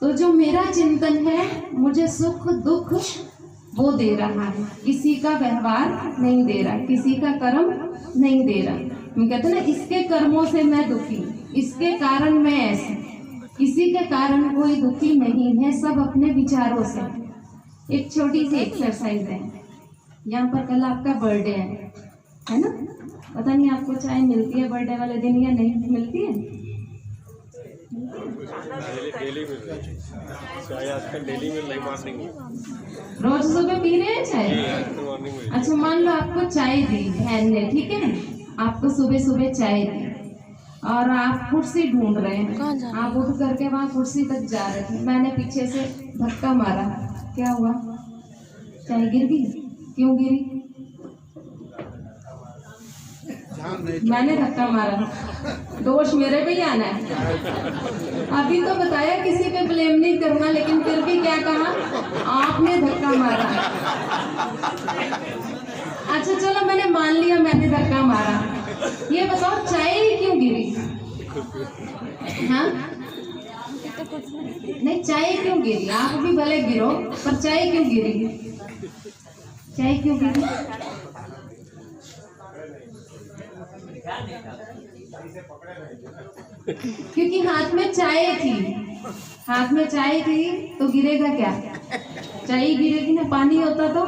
तो जो मेरा चिंतन है मुझे सुख दुख वो दे रहा है, किसी का व्यवहार नहीं दे रहा, किसी का कर्म नहीं दे रहा। हम कहते ना इसके कर्मों से मैं दुखी, इसके कारण मैं ऐसे, किसी के कारण कोई दुखी नहीं है, सब अपने विचारों से। एक छोटी सी एक्सरसाइज है, यहाँ पर कल आपका बर्थडे है ना, पता नहीं आपको चाय मिलती है बर्थडे वाले दिन या नहीं मिलती है?
डेली मिल रही है चाय, आजकल डेली मिल रही, मॉर्निंग
रोज सुबह पी रहे हैं चाय?
मॉर्निंग में।
अच्छा मान लो आपको चाय दी बहन ने, ठीक है, आपको सुबह सुबह चाय दी और आप कुर्सी ढूंढ रहे हैं, आप उठ करके वहाँ कुर्सी तक जा रहे थे, मैंने पीछे से धक्का मारा, क्या हुआ? चाय गिर गई। क्यों गिरी? मैंने धक्का मारा, दोष मेरे पे ही आना है। अभी तो बताया किसी पे ब्लेम नहीं करना, लेकिन फिर भी क्या कहा? आपने धक्का मारा। अच्छा चलो मैंने मान लिया मैंने धक्का मारा, ये बताओ चाय क्यों गिरी? हाँ नहीं, चाय क्यों गिरी? आप भी भले गिरो, पर चाय क्यों गिरी? चाय क्यों गिरी? क्योंकि हाथ में चाय थी, हाथ में चाय थी तो गिरेगा क्या? चाय गिरेगी ना। पानी होता तो,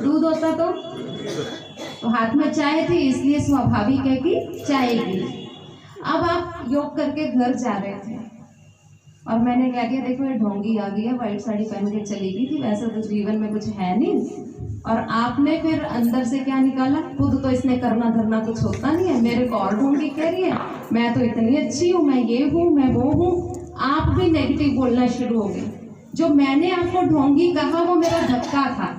दूध होता तो हाथ में चाय थी, इसलिए स्वाभाविक है कि चाय गिरी। अब आप योग करके घर जा रहे थे और मैंने क्या किया, देखो ये ढोंगी आ गई है, व्हाइट साड़ी पहन के चली गई थी, वैसे तो जीवन में कुछ है नहीं, और आपने फिर अंदर से क्या निकाला, खुद तो इसने करना धरना कुछ होता नहीं है, मेरे को और ढोंगी कह रही है, मैं तो इतनी अच्छी हूँ, मैं ये हूँ, मैं वो हूँ। आप भी नेगेटिव बोलना शुरू हो गए। जो मैंने आपको ढोंगी कहा वो मेरा धक्का था,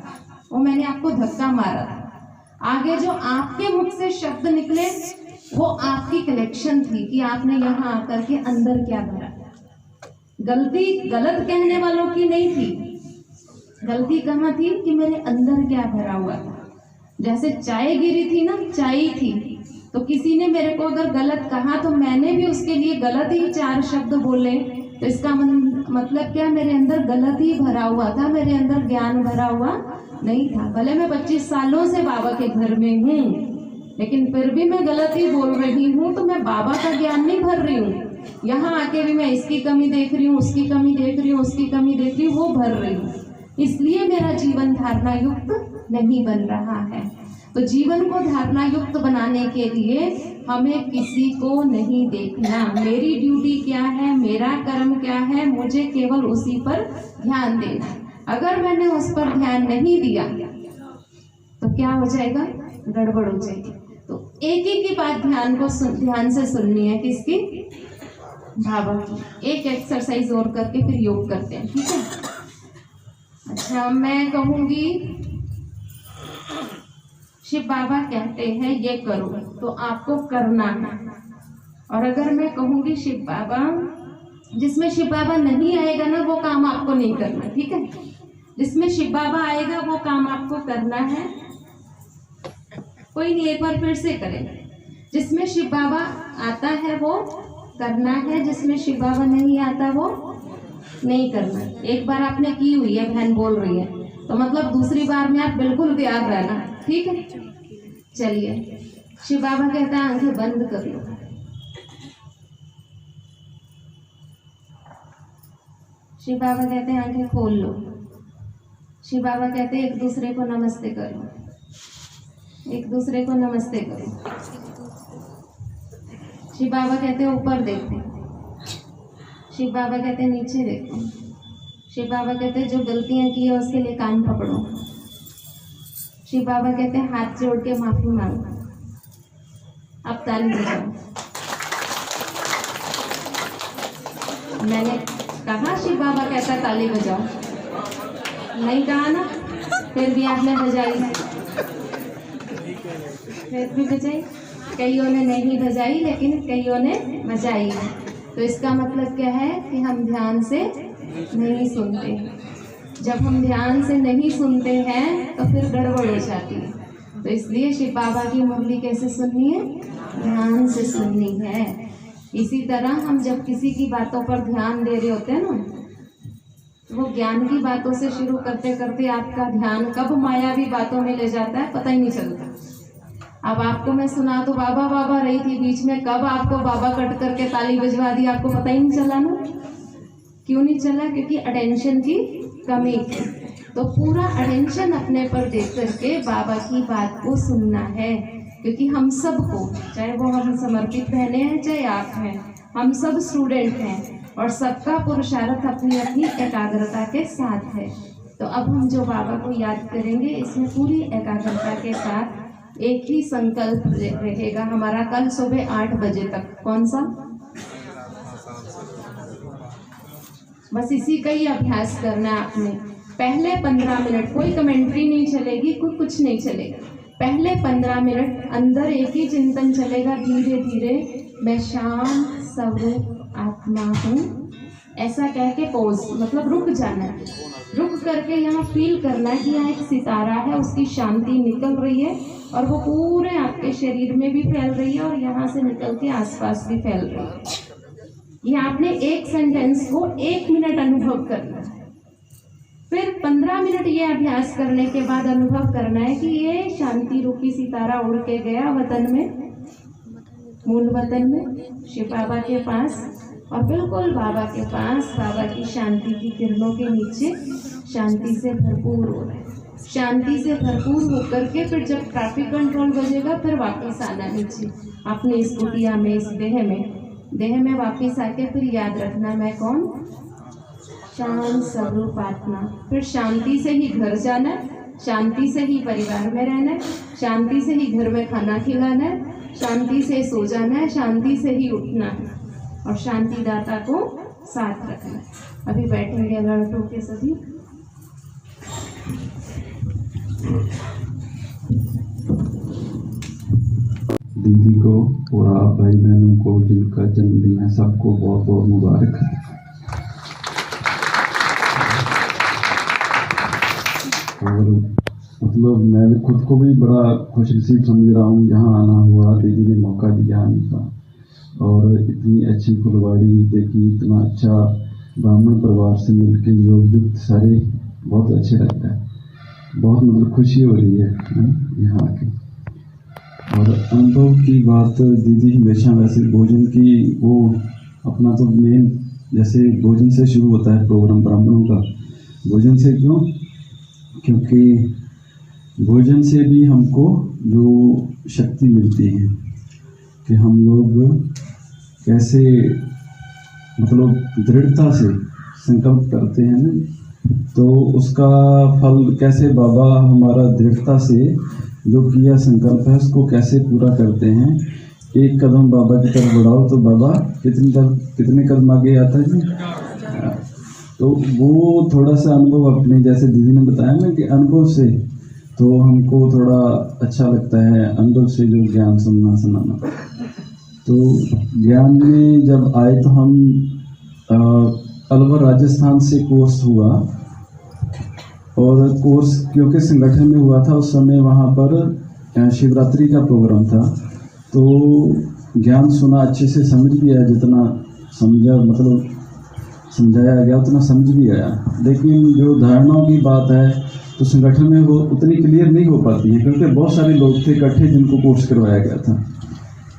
वो मैंने आपको धक्का मारा था। आगे जो आपके मुख से शब्द निकले वो आपकी कलेक्शन थी कि आपने यहाँ आकर के अंदर क्या भरा। गलती गलत कहने वालों की नहीं थी, गलती कहाँ थी कि मेरे अंदर क्या भरा हुआ था। जैसे चाय गिरी थी ना, चाय थी, तो किसी ने मेरे को अगर गलत कहा तो मैंने भी उसके लिए गलत ही 4 शब्द बोले, तो इसका मतलब क्या, मेरे अंदर गलत ही भरा हुआ था, मेरे अंदर ज्ञान भरा हुआ नहीं था। भले मैं 25 सालों से बाबा के घर में हूँ, लेकिन फिर भी मैं गलत ही बोल रही हूँ, तो मैं बाबा का ज्ञान नहीं भर रही हूँ। यहाँ आके भी मैं इसकी कमी देख रही हूँ, उसकी कमी देख रही हूँ, उसकी कमी देख रही हूँ, वो भर रही हूँ, इसलिए मेरा जीवन धारणा युक्त नहीं बन रहा है। तो जीवन को धारणा युक्त बनाने के लिए हमें किसी को नहीं देखना। मेरी ड्यूटी क्या है, मेरा कर्म क्या है, मुझे केवल उसी पर ध्यान देना है। अगर मैंने उस पर ध्यान नहीं दिया तो क्या हो जाएगा, गड़बड़ हो जाएगी। तो एक एक की बात ध्यान से सुननी है, किसकी, बाबा की। एक एक्सरसाइज और करके फिर योग करते हैं, ठीक है। अच्छा, मैं कहूँगी शिव बाबा कहते हैं ये करो तो आपको करना है, और अगर मैं कहूँगी शिव बाबा, जिसमें शिव बाबा नहीं आएगा ना वो काम आपको नहीं करना, ठीक है। जिसमें शिव बाबा आएगा वो काम आपको करना है। कोई नहीं, एक बार फिर से करें। जिसमें शिव बाबा आता है वो करना है, जिसमें शिव बाबा नहीं आता वो नहीं करना। एक बार आपने की हुई है, बहन बोल रही है, तो मतलब दूसरी बार में आप बिल्कुल तैयार रहना, ठीक है। चलिए, शिव बाबा कहता है आंखें बंद कर लो। शिव बाबा कहते हैं आंखें खोल लो। शिव बाबा कहते हैं एक दूसरे को नमस्ते करो, एक दूसरे को नमस्ते करो। शिव बाबा कहते हैं ऊपर देखो। शिव बाबा कहते हैं नीचे देखो। शिव बाबा कहते हैं जो गलतियां की है उसके लिए कान पकड़ो। शिव बाबा कहते हैं हाथ जोड़ के माफी मांगो। अब ताली बजाओ। मैंने कहा शिव बाबा कहता ताली बजाओ, नहीं कहा ना, फिर भी आपने बजाई, फिर भी बजाई। कईयों ने नहीं बजाई लेकिन कईयों ने बजाई। तो इसका मतलब क्या है कि हम ध्यान से नहीं सुनते। जब हम ध्यान से नहीं सुनते हैं तो फिर गड़बड़ हो जाती है। तो इसलिए शिव बाबा की मुरली कैसे सुननी है, ध्यान से सुननी है। इसी तरह हम जब किसी की बातों पर ध्यान दे रहे होते हैं ना, वो ज्ञान की बातों से शुरू करते करते आपका ध्यान कब मायावी बातों में ले जाता है पता ही नहीं चलता। अब आपको मैं सुना तो बाबा बाबा रही थी, बीच में कब आपको बाबा कट करके ताली बजवा दी आपको पता ही नहीं चला ना। क्यों नहीं चला? क्योंकि अटेंशन की कमी थी। तो पूरा अटेंशन अपने पर देख करके बाबा की बात को सुनना है, क्योंकि हम सबको, चाहे वो हम समर्पित बहने हैं चाहे आप हैं, हम सब स्टूडेंट हैं और सबका पुरुषार्थ अपनी अपनी एकाग्रता के साथ है। तो अब हम जो बाबा को याद करेंगे इसमें पूरी एकाग्रता के साथ एक ही संकल्प रहेगा हमारा कल सुबह 8 बजे तक। कौन सा? बस इसी का ही अभ्यास करना है आपने। पहले 15 मिनट कोई कमेंट्री नहीं चलेगी, कोई कुछ नहीं चलेगा। पहले 15 मिनट अंदर एक ही चिंतन चलेगा, धीरे धीरे मैं शांत स्वरूप आत्मा हूँ, ऐसा कह के पॉज, मतलब रुक जाना है। रुक करके यहाँ फील करना है कि यहाँ एक सितारा है, उसकी शांति निकल रही है और वो पूरे आपके शरीर में भी फैल रही है और यहाँ से निकल के आसपास भी फैल रही है। ये आपने एक सेंटेंस को 1 मिनट अनुभव करना है। फिर 15 मिनट ये अभ्यास करने के बाद अनुभव करना है कि ये शांति रूपी सितारा उड़ के गया वतन में मूल वतन में शिव बाबा के पास, और बिल्कुल बाबा के पास, बाबा की शांति की किरणों के नीचे शांति से भरपूर हो रहे हैं। शांति से भरपूर होकर के फिर जब ट्रैफिक कंट्रोल बजेगा फिर वापस आना नीचे अपनी इस कुटिया में, इस देह में वापस आके फिर याद रखना मैं कौन, शांत स्वरूप आत्मा। फिर शांति से ही घर जाना है, शांति से ही परिवार में रहना है, शांति से ही घर में खाना खिलाना है, शांति से सो जाना है, शांति से ही उठना है और शांति दाता को साथ रखना है। अभी बैठेंगे अलर्ट होके सभी।
दीदी को और आप भाई बहनों को जिनका जन्मदिन है सबको बहुत बहुत मुबारक। और मतलब मैं भी खुद को भी बड़ा खुशनसीब समझ रहा हूँ, यहाँ आना हुआ, दीदी ने मौका दिया आने का, और इतनी अच्छी फुलवाड़ी देखी, इतना अच्छा ब्राह्मण परिवार से मिलके योग युक्त सारे बहुत अच्छे लगता है, बहुत मतलब खुशी हो रही है यहाँ आके। और अनुभव की बात, दीदी हमेशा वैसे भोजन की वो अपना तो मेन जैसे भोजन से शुरू होता है प्रोग्राम ब्राह्मणों का, भोजन से क्यों, क्योंकि भोजन से भी हमको जो शक्ति मिलती है कि हम लोग कैसे मतलब दृढ़ता से संकल्प करते हैं ना, तो उसका फल कैसे बाबा हमारा दृढ़ता से जो किया संकल्प है उसको कैसे पूरा करते हैं। एक कदम बाबा की तरफ बढ़ाओ तो बाबा कितने कदम आगे आता है जी। तो वो थोड़ा सा अनुभव अपने, जैसे दीदी ने बताया ना कि अनुभव से, तो हमको थोड़ा अच्छा लगता है अनुभव से जो ज्ञान सुनाना। तो ज्ञान में जब आए तो हम अलवर राजस्थान से कोर्स हुआ, और कोर्स क्योंकि संगठन में हुआ था उस समय, वहाँ पर शिवरात्रि का प्रोग्राम था, तो ज्ञान सुना, अच्छे से समझ भी आया, जितना समझा मतलब समझाया गया उतना समझ भी आया। लेकिन जो धारणाओं की बात है तो संगठन में वो उतनी क्लियर नहीं हो पाती है, क्योंकि बहुत सारे लोग थे इकट्ठे जिनको कोर्स करवाया गया था।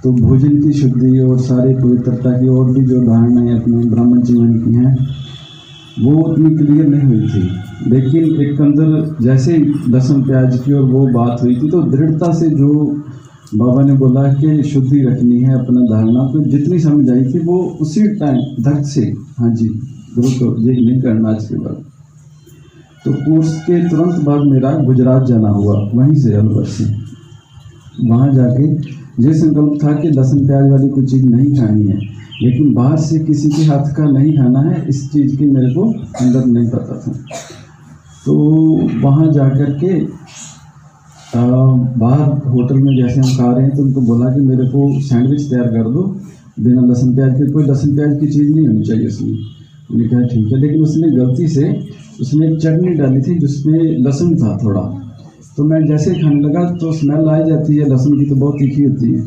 तो भोजन की शुद्धि और सारे पवित्रता की और भी जो धारणाएँ अपने ब्राह्मण जीवन की हैं वो उतनी क्लियर नहीं हुई थी। लेकिन एक अंदर जैसे लहसुन प्याज की और वो बात हुई थी, तो दृढ़ता से जो बाबा ने बोला कि शुद्धि रखनी है अपना धारणा को, जितनी समझ आई थी वो उसी टाइम धक से, हाँ जी बिल्कुल ये नहीं करना आज के बाद। तो कोर्स के तुरंत बाद मेरा गुजरात जाना हुआ, वहीं से अलवर से। वहाँ जाके ये संकल्प था कि लहसुन प्याज वाली कोई चीज़ नहीं खानी है, लेकिन बाहर से किसी के हाथ का नहीं खाना है, इस चीज़ की मेरे को अंदर नहीं पता था। तो वहाँ जाकर के बाहर होटल में जैसे हम खा रहे हैं तो उनको बोला कि मेरे को सैंडविच तैयार कर दो बिना लहसुन प्याज के, कोई लहसुन प्याज की चीज़ नहीं होनी चाहिए उसमें। उन्होंने कहा ठीक है, लेकिन उसने गलती से उसमें एक चटनी डाली थी जिसमें लहसुन था थोड़ा, तो मैं जैसे खाने लगा तो स्मेल आ जाती है लहसुन की, तो बहुत तीखी होती है,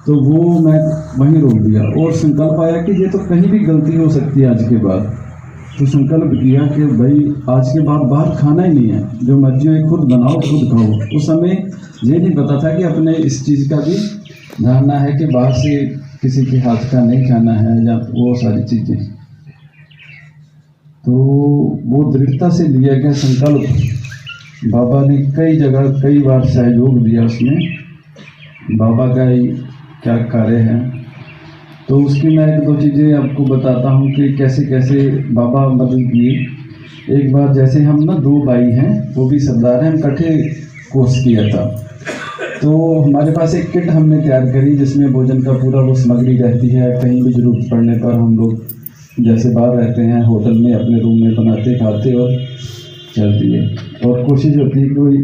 तो वो मैं वहीं रोक दिया। और संकल्प आया कि ये तो कहीं भी गलती हो सकती है आज के बाद, तो संकल्प किया कि भाई आज के बाद बाहर खाना ही नहीं है, जो मर्जी हो खुद बनाओ खुद खाओ। उस समय ये नहीं पता था कि अपने इस चीज़ का भी धारणा है कि बाहर से किसी के हाथ का नहीं खाना है या वो सारी चीज़ें। तो वो दृढ़ता से लिया गया संकल्प, बाबा ने कई जगह कई बार सहयोग दिया, उसमें बाबा का ही क्या कार्य है। तो उसकी मैं एक दो चीज़ें आपको बताता हूँ कि कैसे कैसे बाबा मदद किए। एक बार जैसे हम ना दो भाई हैं, वो भी सरदार हैं, हम इकट्ठे कोर्स किया था, तो हमारे पास एक किट हमने तैयार करी जिसमें भोजन का पूरा वो सामग्री रहती है। कहीं भी जरूरत पड़ने पर हम लोग जैसे बाहर रहते हैं होटल में अपने रूम में बनाते खाते और चलती है। और कोशिश होती है कि कोई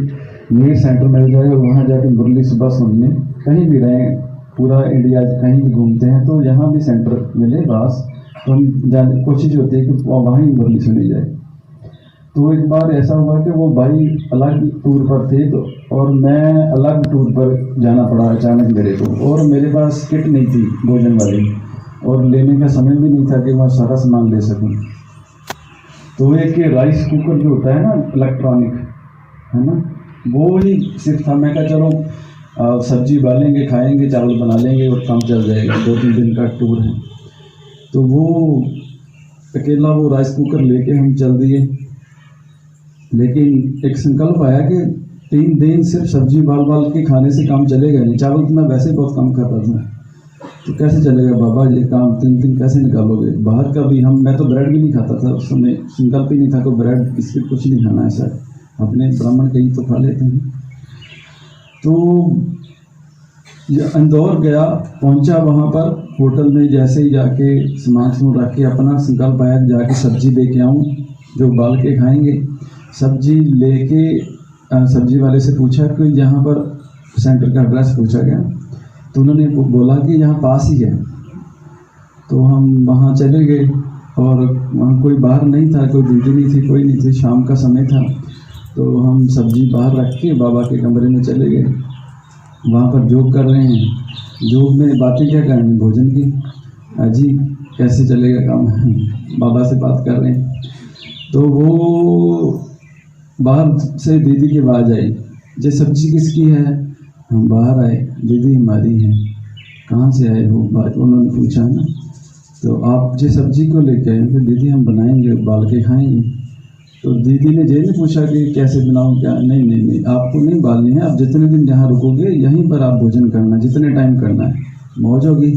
न्यूज़ सेंटर मिल जाए और वहाँ जाकर मुरली सुबह सुनने, कहीं भी रहें पूरा इंडिया कहीं भी घूमते हैं तो यहाँ भी सेंटर मिले बस, तो हम जाने कोशिश होती है कि वहाँ ही मुरली सुनी जाए। तो एक बार ऐसा हुआ कि वो भाई अलग टूर पर थे, तो और मैं अलग टूर पर जाना पड़ा अचानक मेरे को, और मेरे पास किट नहीं थी भोजन वाली, और लेने का समय भी नहीं था कि मैं सारा सामान ले सकूं। तो एक राइस कुकर जो होता है ना इलेक्ट्रॉनिक, है ना, वो ही सिर्फ था। मैं कहा चलो सब्जी उबालेंगे, खाएंगे, चावल बना लेंगे और काम चल जाएगा। 2-3 दिन का टूर है। तो वो अकेला वो राइस कुकर लेके हम चल दिए, लेकिन एक संकल्प आया कि 3 दिन सिर्फ सब्जी बाल के खाने से काम चलेगा नहीं। चावल तो मैं वैसे बहुत कम कर रहा था, तो कैसे चलेगा बाबा ये काम 3 दिन कैसे निकालोगे? बाहर का भी मैं तो ब्रेड भी नहीं खाता था उस समय, संकल्प ही नहीं था कि ब्रेड बिस्किट कुछ नहीं खाना है सर, अपने ब्राह्मण कहीं तो खा लेते हैं। तो ये इंदौर गया, पहुंचा वहाँ पर होटल में, जैसे ही जाके सामान रख के अपना संकल्प आया जाके सब्जी लेके आऊँ जो उबाल के खाएंगे। सब्जी लेके सब्जी वाले से पूछा कि यहाँ पर सेंटर का एड्रेस पूछा गया, तो उन्होंने बोला कि यहाँ पास ही है। तो हम वहाँ चले गए और वहाँ कोई बाहर नहीं था, कोई दीदी नहीं थी, कोई नहीं थी, शाम का समय था। तो हम सब्जी बाहर रख के बाबा के कमरे में चले गए। वहाँ पर जोग कर रहे हैं, जोग में बातें क्या करेंगे, भोजन की। अजी कैसे चलेगा काम, बाबा से बात कर रहे हैं। तो वो बाहर से दीदी की आवाज़ आई, ये सब्जी किसकी है? हम बाहर आए, दीदी हमारी है। कहाँ से आए हो? बात उन्होंने पूछा ना। तो आप ये सब्जी को लेके आए? फिर दीदी हम बनाएंगे, उबाल के खाएंगे। तो दीदी ने ये नहीं पूछा कि कैसे बनाऊँ क्या, नहीं, आपको नहीं उबालनी है, आप जितने दिन जहाँ रुकोगे यहीं पर आप भोजन करना, जितने टाइम करना है, मौज होगी।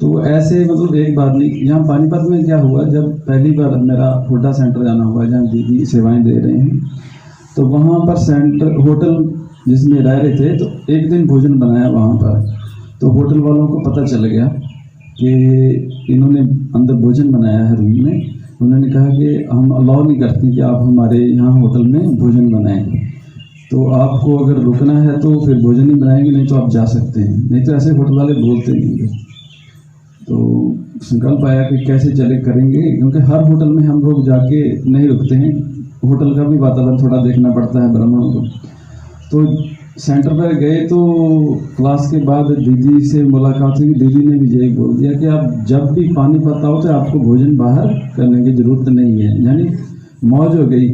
तो ऐसे मतलब एक बार नहीं। यहाँ पानीपत में क्या हुआ, जब पहली बार मेरा हुड्डा सेंटर जाना हुआ जहाँ दीदी सेवाएं दे रहे हैं, तो वहाँ पर सेंटर होटल जिसमें रह रहे थे, तो एक दिन भोजन बनाया वहाँ पर। तो होटल वालों को पता चल गया कि इन्होंने अंदर भोजन बनाया है रूम में। उन्होंने कहा कि हम अलाउ नहीं करते कि आप हमारे यहाँ होटल में भोजन बनाएं, तो आपको अगर रुकना है तो फिर भोजन ही बनाएंगे, नहीं तो आप जा सकते हैं, नहीं तो ऐसे होटल वाले बोलते नहीं। तो संकल्प आया कि कैसे चले करेंगे, क्योंकि हर होटल में हम लोग जाके नहीं रुकते हैं, होटल का भी वातावरण थोड़ा देखना पड़ता है ब्राह्मणों को। तो सेंटर पर गए तो क्लास के बाद दीदी से मुलाकात हुई। दीदी ने भी यही बोल दिया कि आप जब भी पानीपत आओ तो आपको भोजन बाहर करने की ज़रूरत नहीं है। यानी मौज हो गई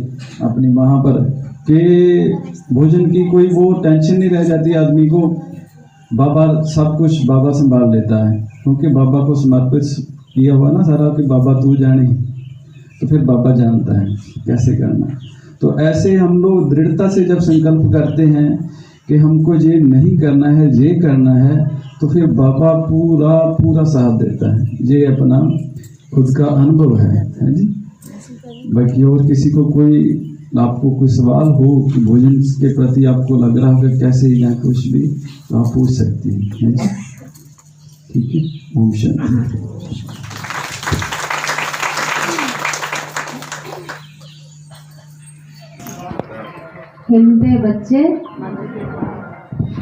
अपनी वहाँ पर कि भोजन की कोई वो टेंशन नहीं रह जाती आदमी को। बाबा सब कुछ बाबा संभाल लेता है, क्योंकि बाबा को समर्पित किया हुआ ना सारा कि बाबा तू जाने, तो फिर बाबा जानता है कैसे करना। तो ऐसे हम लोग दृढ़ता से जब संकल्प करते हैं कि हमको ये नहीं करना है, ये करना है, तो फिर बाबा पूरा साथ देता है। ये अपना खुद का अनुभव है जी। बाकी और किसी को कोई आपको कोई सवाल हो कि भोजन के प्रति आपको लग रहा हो कि कैसे या कुछ भी, तो आप पूछ सकते हैं जी। ठीक है, ओम शांति।
हिंदे बच्चे,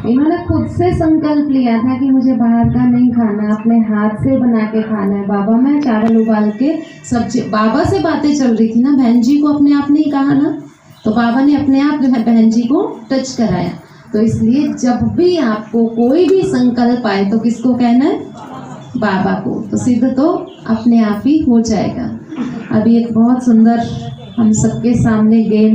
इन्होंने खुद से संकल्प लिया था कि मुझे बाहर का नहीं खाना, अपने हाथ से बना के खाना है। बाबा मैं चावल उबाल के सब्जी, बाबा से बातें चल रही थी ना, बहन जी को अपने आप नहीं कहा ना, तो बाबा ने अपने आप जो है बहन जी को टच कराया। तो इसलिए जब भी आपको कोई भी संकल्प आए तो किसको कहना है? बाबा को। तो सिद्ध तो अपने आप ही हो जाएगा। अभी एक बहुत सुंदर हम सबके सामने गेम